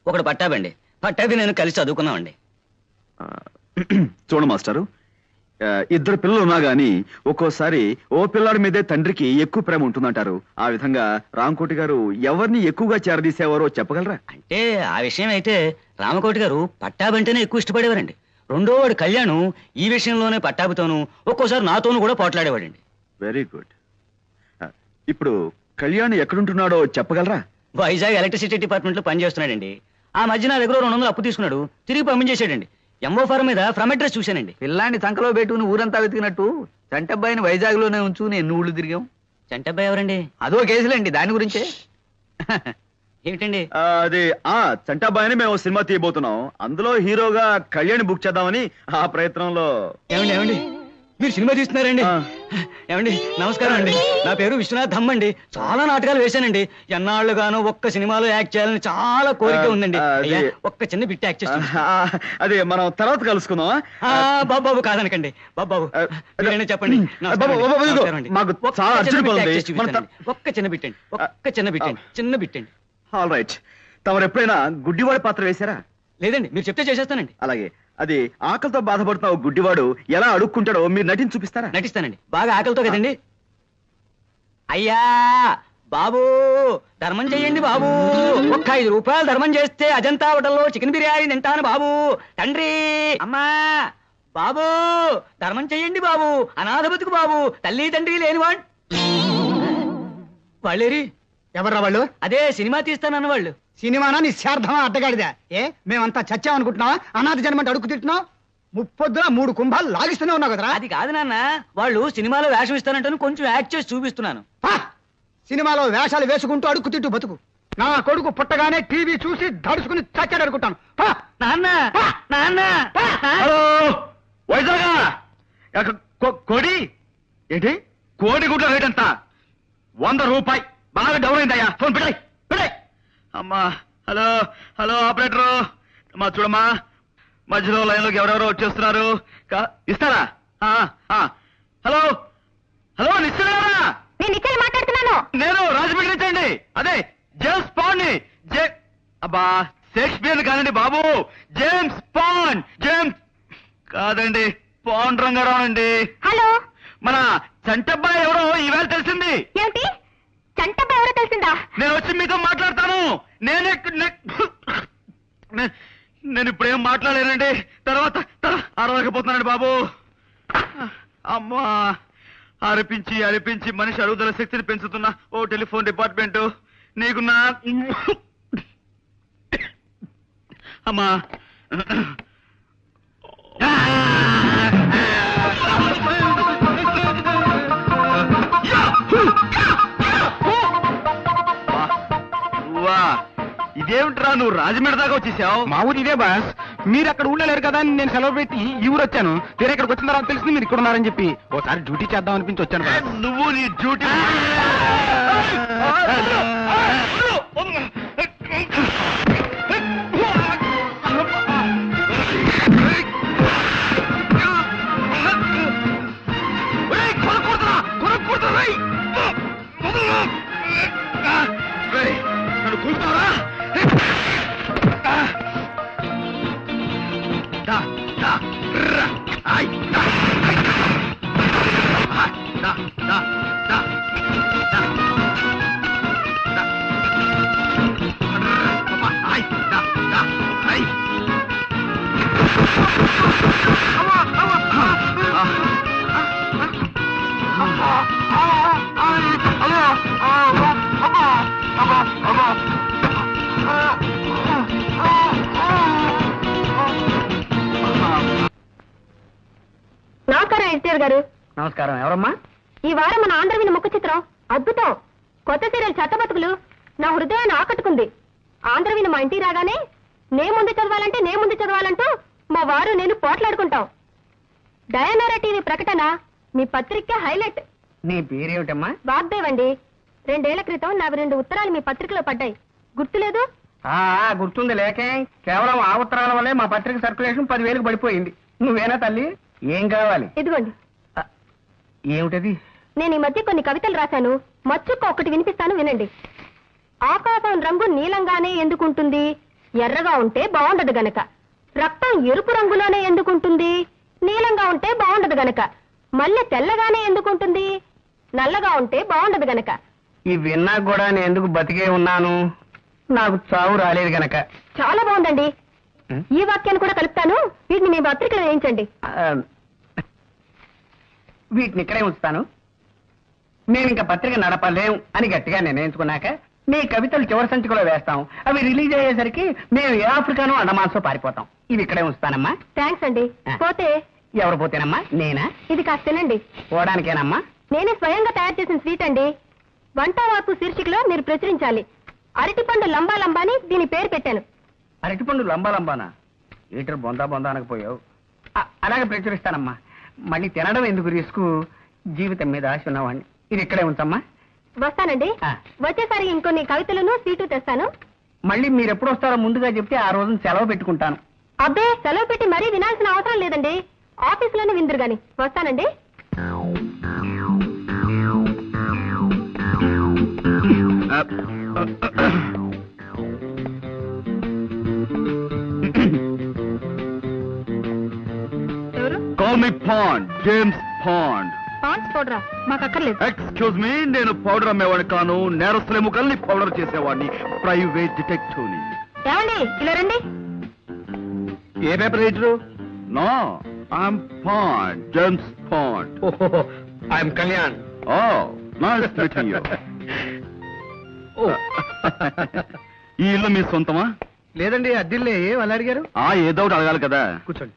Speaker 3: ఒకడు పట్టాబండి. పట్టాభి నేను కలిసి చదువుకున్నామండి.
Speaker 1: చూడు మాస్టారు, ఇద్దరు పిల్లలు ఉన్నా గాని ఒక్కోసారి ఓ పిల్లాడి మీదే తండ్రికి ఎక్కువ ప్రేమ ఉంటుందంటారు. ఆ విధంగా రామకోటి గారు ఎవరిని ఎక్కువగా చేరదీసేవారో చెప్పగలరా?
Speaker 3: అంటే ఆ విషయం అయితే రామకోటి గారు పట్టాబంటేనే ఎక్కువ ఇష్టపడేవారండి. రెండో వాడు కళ్యాణ్ ఈ విషయంలోనే పట్టాభితోనూ ఒక్కోసారి నాతోనూ కూడా పోట్లాడేవాడండి.
Speaker 1: Very good. ఇప్పుడు కళ్యాణ్ ఎక్కడుంటున్నాడో చెప్పగలరా?
Speaker 3: వైజాగ్ ఎలక్ట్రిసిటీ డిపార్ట్మెంట్ లో పనిచేస్తున్నాడండి. ఆ మధ్య నా దగ్గర 200 అప్పు తీసుకున్నాడు, తిరిగి పంపించేశాడండి. ఎంఓ ఫారం మీద ఫ్రమ్ అడ్రస్ చూశానండి. పిల్లాన్ని సంకలో పెట్టుకుని ఊరంతా వెతికినట్టు చంటబ్బాయిని వైజాగ్ లోనే ఉంచుకుని ఎన్ని ఊళ్ళు తిరిగాం. చంటబ్బాయి ఎవరండి? అదో కేసులండి, దాని గురించే. ఏమిటండి
Speaker 1: అది? చంటాబాయిని మేము సినిమా తీయబోతున్నాం. అందులో హీరోగా కళ్యాణ్ బుక్ చేద్దామని ఆ ప్రయత్నంలో.
Speaker 3: ఏమండి మీరు సినిమా తీస్తున్నారండి?
Speaker 1: ఆ.
Speaker 3: ఏమండి నమస్కారం అండి, నా పేరు విశ్వనాథ్ ధమ్మండి. చాలా నాటకాలు వేశానండి. ఎన్నాళ్ళుగానో ఒక్క సినిమాలో యాక్ట్ చేయాలని చాలా కోరిక ఉందండి. అయ్యా, ఒక్క చిన్న బిట్ యాక్ట్ చేసి
Speaker 1: అది మనం తర్వాత కలుసుకుందాం.
Speaker 3: బాబు కాదనకండి. బాబు మీరైనా చెప్పండి. నమస్కారం అండి.
Speaker 1: మాకు
Speaker 3: ఒక్క
Speaker 1: చాలా
Speaker 3: చిన్న
Speaker 1: అర్జెంట్
Speaker 3: bit
Speaker 1: పని
Speaker 3: act
Speaker 1: ఉంది.
Speaker 3: చేసి చూపిస్తానండి. ఒక్క చిన్న బిట్ అండి, ఒక్క చిన్న బిట్ అండి, చిన్న బిట్ అండి.
Speaker 1: All right. తమరు ఎప్పుడైనా గుడ్డివాడి పాత్ర వేశారా?
Speaker 3: లేదండి, మీరు చెప్తే చేసేస్తానండి.
Speaker 1: అలాగే. అది ఆకలితో బాధపడుతున్న గుడ్డివాడు ఎలా అడుక్కుంటాడో మీరు నటించి చూపిస్తారా?
Speaker 3: నటిస్తానండి. బాగా ఆకలితో కదండి. అయ్యా బాబు, ధర్మం చెయ్యండి బాబు. ఒక్క 5 రూపాయలు ధర్మం చేస్తే అజంతా హోటల్లో చికెన్ బిర్యానీ తింటాను బాబు. తండ్రి, అమ్మా, బాబు ధర్మం చెయ్యండి బాబు. అనాథ బతుకు బాబు, తల్లి తండ్రి లేనివాడు. వాళ్ళేరి
Speaker 10: ఎవర్రా వాళ్ళు?
Speaker 3: అదే సినిమా తీస్తానన్న వాళ్ళు.
Speaker 10: సినిమానా నిశ్చార్థమా అడ్డగాడిదా? మేమంతా చచ్చామనుకుంటున్నావా? అనాథ జన్మంటే అడుగు తింటున్నావు. 3 కుంభాలు లాగిస్తూనే ఉన్నావు కదరా.
Speaker 3: అది కాదు నాన్న, వాళ్ళు సినిమాలో వేషం ఇస్తానంటే కొంచెం యాక్ట్ చేసి చూపిస్తున్నాను.
Speaker 10: సినిమాలో వేషాలు వేసుకుంటూ అడుగు తింటూ బతుకు. నా కొడుకు పుట్టగానే టీవీ చూసి దడుచుకుని చచ్చాడు అనుకుంటాను.
Speaker 3: నాన్న నాన్న
Speaker 1: హలో వైజాగ్ కోడి ఏంటి? కోడి గుడ్ల రేట్ ఎంత? 100 రూపాయి. బాగా డౌన్ అయిందయ్యా. ఫోన్ పెట్టాయి పెట్టాయి. అమ్మా, హలో హలో ఆపరేటరు, అమ్మా చూడమ్మా, మధ్యలో లైన్లోకి ఎవరెవరో వచ్చేస్తున్నారు. ఇస్తారా? హలో హలో నిశ్చలేరా?
Speaker 5: నేను మాట్లాడుతున్నాను.
Speaker 1: నేను రాజమండ్రి నుంచి అండి. అదే జేమ్స్ పాండ్ ని. అబ్బా, షేక్స్పియర్ కాదండి బాబు, జేమ్స్ పాండ్. జేమ్స్ కాదండి, పాండ్ రంగారావు అండి.
Speaker 5: హలో,
Speaker 1: మన చంటబ్బాయి ఎవరో ఈవేళ తెలిసింది.
Speaker 5: ఏమిటి? చంటబ్బాయి ఎవరో తెలిసిందా?
Speaker 1: నేను వచ్చి మీతో మాట్లాడతాను. నేను ఇప్పుడేం మాట్లాడలేనండి. తర్వాత అరవకపోతున్నానండి బాబు. అమ్మా, అరిపించి అరిపించి మనిషి అరుగుదల శక్తిని పెంచుతున్న ఓ టెలిఫోన్ డిపార్ట్మెంట్ నీకు నా అమ్మా. ఇదేమిట్రా, నువ్వు రాజమండ్రి దాకా వచ్చేసావు?
Speaker 10: మా ఊరు ఇదే బాస్. మీరు అక్కడ ఉండలేరు కదా అని నేను సెలవు పెట్టి ఈ ఊరు వచ్చాను. తీరా ఇక్కడికి వచ్చిన తర్వాత తెలిసింది మీరు ఇక్కడ ఉన్నారని చెప్పి ఓసారి డ్యూటీ చేద్దాం అనిపించి వచ్చాను బాస్.
Speaker 1: నువ్వు నీ డ్యూటీ నన్ను కూర్చున్నారా?
Speaker 5: నమస్కారం ఎన్టీఆర్ గారు.
Speaker 9: నమస్కారం. ఎవరమ్మా?
Speaker 5: ఈ వారం మన ఆంధ్రవిని ముఖ చిత్రం అద్భుతం. కొత్త సీరియల్ చెత్త బతుకులు నా హృదయాన్ని ఆకట్టుకుంది. ఆంధ్రవిని మా ఇంటికి రాగానే నే ముందు చదవాలంటూ మా వారు నేను పోట్లాడుకుంటాం. డయానారా టీవీ ప్రకటన మీ పత్రిక హైలైట్.
Speaker 9: నీ పేరేమిటమ్మా?
Speaker 5: వాగ్దేవ్ అండి. 2 ఏళ్ల క్రితం నాకు 2 ఉత్తరాలు మీ పత్రికలో పడ్డాయి. గుర్తులేదు?
Speaker 9: గుర్తుంది. లేకే కేవలం ఆ ఉత్తరాల వల్లే మా పత్రిక సర్క్యులేషన్ 10,000కి పడిపోయింది. నువ్వేనా తల్లి? ఏం కావాలి?
Speaker 5: ఇదిగోండి.
Speaker 9: ఏమిటది?
Speaker 5: నేను ఈ మధ్య కొన్ని కవితలు రాశాను. మచ్చుక్క ఒకటి వినిపిస్తాను, వినండి. ఆకాశం రంగు నీలంగానే ఎందుకుంటుంది? ఎర్రగా ఉంటే బాగుండదు గనక. రక్తం ఎరుపు రంగులోనే ఎందుకుంటుంది? నీలంగా ఉంటే బాగుండదు గనక. మల్లె తెల్లగానే ఎందుకుంటుంది? నల్లగా ఉంటే బాగుండదు గనక.
Speaker 9: ఈ విన్నా కూడా నేను ఎందుకు బతికే ఉన్నాను? నాకు చావు రాలేదు గనక.
Speaker 5: చాలా బాగుందండి. ఈ వాక్యాన్ని కూడా కలుపుతాను. వీటిని మీ పత్రికలో వేయించండి.
Speaker 9: వీటిని ఇక్కడే ఉంచుతాను. మేము ఇంకా పత్రిక నడపలేం అని గట్టిగా నిర్ణయించుకున్నాక మీ కవితలు చివరి సంచికలో వేస్తాం. అవి రిలీజ్ అయ్యేసరికి మేము ఏ ఆఫ్రికానో అండమాన్సో పారిపోతాం. ఇవి ఇక్కడే ఉంచుతానమ్మా.
Speaker 5: థ్యాంక్స్ అండి. పోతే
Speaker 9: ఎవరు పోతేనమ్మా? నేనా?
Speaker 5: ఇది కాస్త తినండి.
Speaker 9: పోవడానికేనమ్మా?
Speaker 5: నేనే స్వయంగా తయారు చేసిన స్వీట్ అండి. వంట వార్పు శీర్షికలో మీరు ప్రచురించాలి. అరటిపండు లంబా లంబాని దీని పేరు పెట్టాను.
Speaker 9: అరటిపండు లంబానా? ఈటర్ బొందా అనకపోయావు. అలాగే ప్రచురిస్తానమ్మా. మళ్ళీ తినడం ఎందుకు రిస్క్? జీవితం మీద ఆశ ఉన్నవాడిని. ఇది ఇక్కడే ఉంచమ్మా.
Speaker 5: వస్తానండి. వచ్చేసారి ఇంకొన్ని కవితలను స్వీటు తెస్తాను.
Speaker 9: మళ్ళీ మీరు ఎప్పుడు వస్తారో ముందుగా చెప్తే ఆ రోజున సెలవు పెట్టుకుంటాను.
Speaker 5: అబ్బే, సెలవు పెట్టి మరీ వినాల్సిన అవసరం లేదండి. ఆఫీసులోనే విందురు గాని. వస్తానండి. ఎవరు?
Speaker 1: Call me Pond, James Pond.
Speaker 5: Pond's పౌడరా? మాకు అక్కర్లేదు.
Speaker 1: ఎక్స్క్యూజ్ మీ, నేను పౌడర్ అమ్మేవాడిని కాను. నేరస్తుల ఎముకల్ని పౌడర్ చేసేవాడిని. ప్రైవేట్ డిటెక్టివ్ని.
Speaker 5: ఏమండి, ఇలా రండి.
Speaker 1: ఏ paper writer? No, I'm Pond, James Pond.
Speaker 8: I'm Kalyan.
Speaker 1: Oh, nice meeting you. ఈ ఇల్లు మీ సొంతమా?
Speaker 2: లేదండి, అద్దిల్లే. వాళ్ళు అడిగారు.
Speaker 1: ఏదో ఒకటి అడగాలి కదా.
Speaker 2: కూర్చోండి.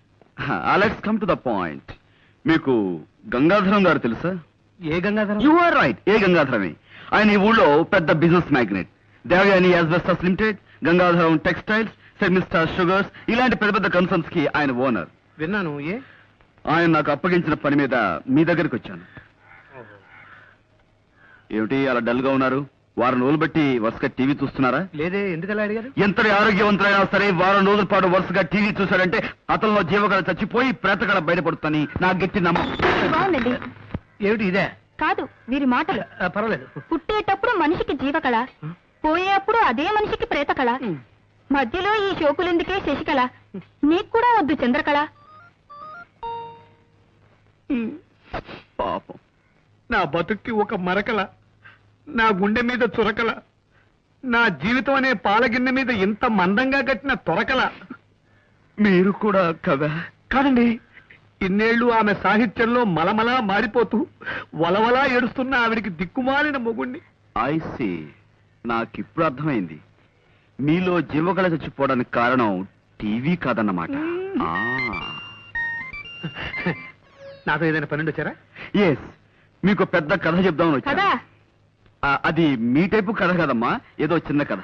Speaker 1: Let's come to the point. మీకు గంగాధరం గారు తెలుసా?
Speaker 2: ఏ గంగాధరం?
Speaker 1: యు ఆర్ రైట్, ఏ గంగాధరమే. ఆయన ఈ ఊళ్ళో పెద్ద business magnet. Devayani asbestos limited, Gangadharam textiles, సెమిస్టార్ షుగర్స్, ఇలాంటి పెద్ద పెద్ద కన్సర్న్స్ కి ఆయన ఓనర్.
Speaker 2: విన్నాను. ఏ?
Speaker 1: ఆయన నాకు అప్పగించిన పని మీద మీ దగ్గరికి వచ్చాను. ఏమిటి అలా డల్ గా ఉన్నారు? వారం రోజులు బట్టి వరుసగా టీవీ చూస్తున్నారా?
Speaker 2: లేదే. ఎందుకలా అడిగారు?
Speaker 1: ఎంతటి ఆరోగ్యవంతులైనా సరే వారం రోజుల పాటు వరుసగా టీవీ చూశాడంటే అతనిలో జీవకళ చచ్చిపోయి ప్రేతకళ బయటపడుతుందని నా గట్టి నమ్మకం.
Speaker 5: బాగుందండి.
Speaker 2: ఏమిటి ఇదే?
Speaker 5: కాదు, వీరి మాటలు.
Speaker 2: పర్వాలేదు.
Speaker 5: పుట్టేటప్పుడు మనిషికి జీవకళ, పోయేప్పుడు అదే మనిషికి ప్రేతకళ, మధ్యలో ఈ షోకులెందుకే శశికళ, నీకు కూడా వద్దు చంద్రకళ.
Speaker 1: పాపం,
Speaker 2: నా బతుక్కి ఒక మరకల, నా గుండె మీద చురకల, నా జీవితం అనే పాలగిన్నె మీద ఇంత మందంగా కట్టిన తొరకల.
Speaker 1: మీరు కూడా కదా?
Speaker 2: కాదండి, ఇన్నేళ్లు ఆమె సాహిత్యంలో మలమలా మారిపోతూ వలవలా ఏడుస్తున్న ఆవిడికి దిక్కుమాలిన మొగుణ్ణి.
Speaker 1: ఐసి, నాకిప్పుడు అర్థమైంది. మీలో జీవకళ చచ్చిపోవడానికి కారణం టీవీ కాదన్నమాట.
Speaker 2: నాతో ఏదైనా పన్నెండు వచ్చారా?
Speaker 1: ఎస్, మీకు పెద్ద కథ చెప్దామని వచ్చాను.
Speaker 5: కదా
Speaker 1: అది మీ టైపు కథ కదమ్మా, ఏదో చిన్న కథ.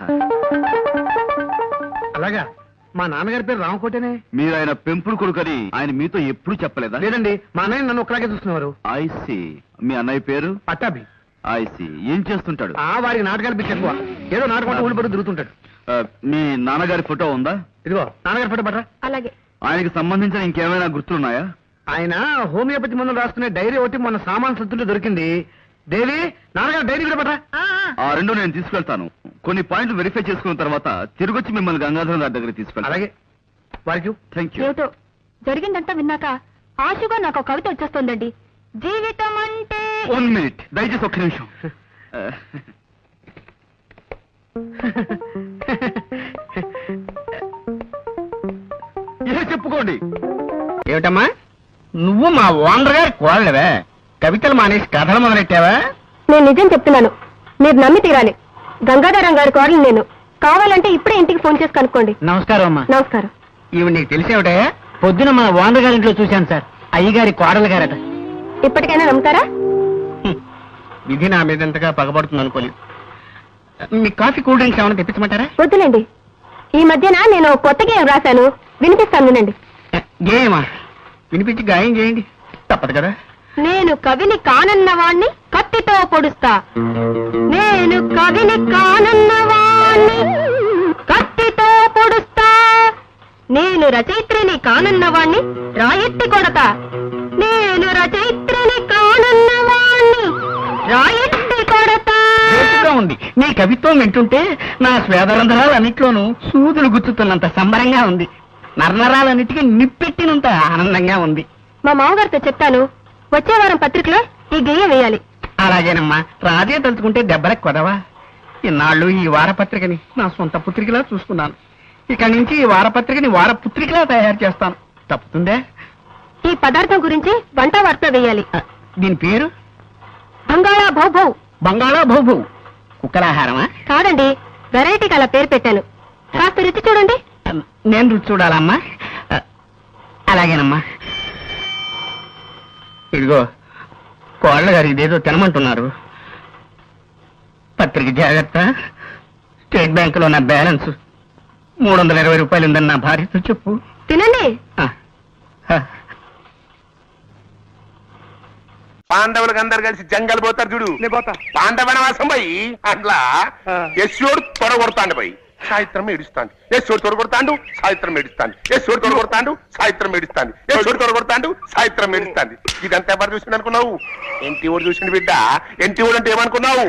Speaker 2: అలాగా? మా నాన్నగారి పేరు రామకోటేనే.
Speaker 1: మీరు ఆయన పెంపుడు కొడుకని ఆయన మీతో ఎప్పుడు చెప్పలేదా?
Speaker 2: లేదండి, మా అన్నయ్య నన్ను ఒకలాగే చూస్తున్నారు.
Speaker 1: ఐసి, మీ అన్నయ్య పేరు?
Speaker 2: పట్టాభి.
Speaker 1: ఐసి, ఏం చేస్తుంటాడు?
Speaker 2: వారికి నాటకాలు పిచ్చి ఎక్కువ. ఏదో నాటకం ఊళ్ళు పడి తిరుగుతుంటాడు.
Speaker 1: మీ నాన్నగారి ఫోటో ఉందా?
Speaker 2: ఇదిగో నాన్నగారి ఫోటో పట్రా.
Speaker 5: అలాగే.
Speaker 1: ఆయనకి సంబంధించిన ఇంకేమైనా గుర్తులున్నాయా?
Speaker 2: ఆయన హోమియోపతి మందులు రాసుకునే డైరీ ఒకటి మొన్న సామాన్ సత్తుంటే దొరికింది. దేవి, నాన్నగారు డైరీ కూడా పట్రా.
Speaker 1: ఆ రెండు నేను తీసుకెళ్తాను. కొన్ని పాయింట్లు వెరిఫై చేసుకున్న తర్వాత తిరిగొచ్చి మిమ్మల్ని గంగాధరం గారి దగ్గర తీసుకెళ్తాను.
Speaker 2: అలాగే. వారికి
Speaker 1: థ్యాంక్ యూ.
Speaker 5: ఏమిటో జరిగిందంతా విన్నాక ఆశగా నాకు కవిత వచ్చేస్తోందండి. జీవితం అంటే
Speaker 1: 1 మినిట్, దయచేసి ఒక్క నిమిషం.
Speaker 10: చెప్పుకోండి. ఏమిటమ్మా నువ్వు మా ఓనర్ గారి కోడలవే? కవితలు మానేసి కథలు మొదలెట్టావా?
Speaker 5: నేను నిజం చెప్తున్నాను, మీరు నమ్మి తీరాలి. గంగాధరం గారి కోడలు నేను. కావాలంటే ఇప్పుడే ఇంటికి ఫోన్ చేసి కనుక్కోండి.
Speaker 9: నమస్కారం అమ్మా.
Speaker 5: నమస్కారం.
Speaker 10: ఇవి నీకు తెలిసేవిటే?
Speaker 9: పొద్దున మన ఓనర్ గారి ఇంట్లో చూశాను సార్. అయ్యగారి కోడలు గారట.
Speaker 5: ఇప్పటికైనా నమ్ముతారా?
Speaker 10: విధి నా మీద ఎంతగా పగబడుతుంది అనుకోలేదు. మీ కాఫీ కూల్ డ్రింక్స్ ఏమైనా తెప్పించమంటారా?
Speaker 5: వద్దులేండి. ఈ మధ్యన నేను కొత్త గేయం రాశాను, వినిపిస్తాను వినండి.
Speaker 10: గేయమా? వినిపించి గాయం చేయండి. తప్పదు కదా.
Speaker 5: నేను కవిని కానన్నవాణ్ణి కత్తితో పొడుస్తా. నేను కవిని కానన్నవాణ్ణి కత్తితో పొడుస్తా. నేను రచయిత్రిని కానన్నవాణ్ణి రాయెత్తి కొడతా. నేను రచయిత్రిని కానన్నవాణ్ణి రాయెత్తి కొడతా.
Speaker 10: గట్టిగా ఉంది. నీ కవిత్వం వింటుంటే నా స్వేదరంధ్రాలన్నిట్లోనూ సూదులు గుచ్చుతున్నంత సంబరంగా ఉంది. నరనరాలన్నిటికీ నిప్పెట్టినంత ఆనందంగా ఉంది.
Speaker 5: మా మామగారితో చెప్తాను, వచ్చే వారం పత్రికలో ఈ గేయం వేయాలి.
Speaker 10: అలాగేనమ్మా. రాజే తలుచుకుంటే దెబ్బలకు కొదవా. ఇన్నాళ్ళు ఈ వారపత్రికని నా సొంత పుత్రికలా చూసుకున్నాను. ఇక నుంచి ఈ వారపత్రికని వారపుత్రికలా తయారు చేస్తాను. తప్పుతుందే?
Speaker 5: ఈ పదార్థం గురించి వంట వార్త వేయాలి.
Speaker 10: దీని పేరు
Speaker 5: బంగాళా భౌభౌ.
Speaker 10: బంగాళా భౌభౌ. కుక్కలాహారమా?
Speaker 5: కాదండి, వెరైటీకి అలా పేరు పెట్టాను. కాస్త రుచి చూడండి.
Speaker 10: నేను రుచి చూడాలమ్మా. అలాగేనమ్మా. ఇదిగో కోళ్ళ గారు ఇదేదో తినమంటున్నారు. పత్రిక జాగ్రత్త. స్టేట్ బ్యాంకులో నా బ్యాలెన్స్ 320 రూపాయలు ఉందని నా భార్యతో చెప్పు.
Speaker 5: తినండి.
Speaker 11: పాండవులకు అందరు కలిసి జంగల్ పోతారు చూడు. పాండవనవాసం పోయి అట్లా యశోడు తొడగొడతాండు పోయి సాయిత్రం ఏడుస్తాండు. యశోడు తొడగొడతాండు, సాయిత్రం ఏడుస్తాండు. యశోడు తొడగొడతాండు, సాయిత్రం ఏడుస్తాండు. యశోడు తొడగొడతాండు, సాయిత్రం ఏడుస్తాండు. ఇదంతా ఎవరు చూసిండు అనుకున్నావు? ఎన్టీ ఓడు చూసిండు బిడ్డ. ఎన్టీ ఓడు అంటే ఏమనుకున్నావు?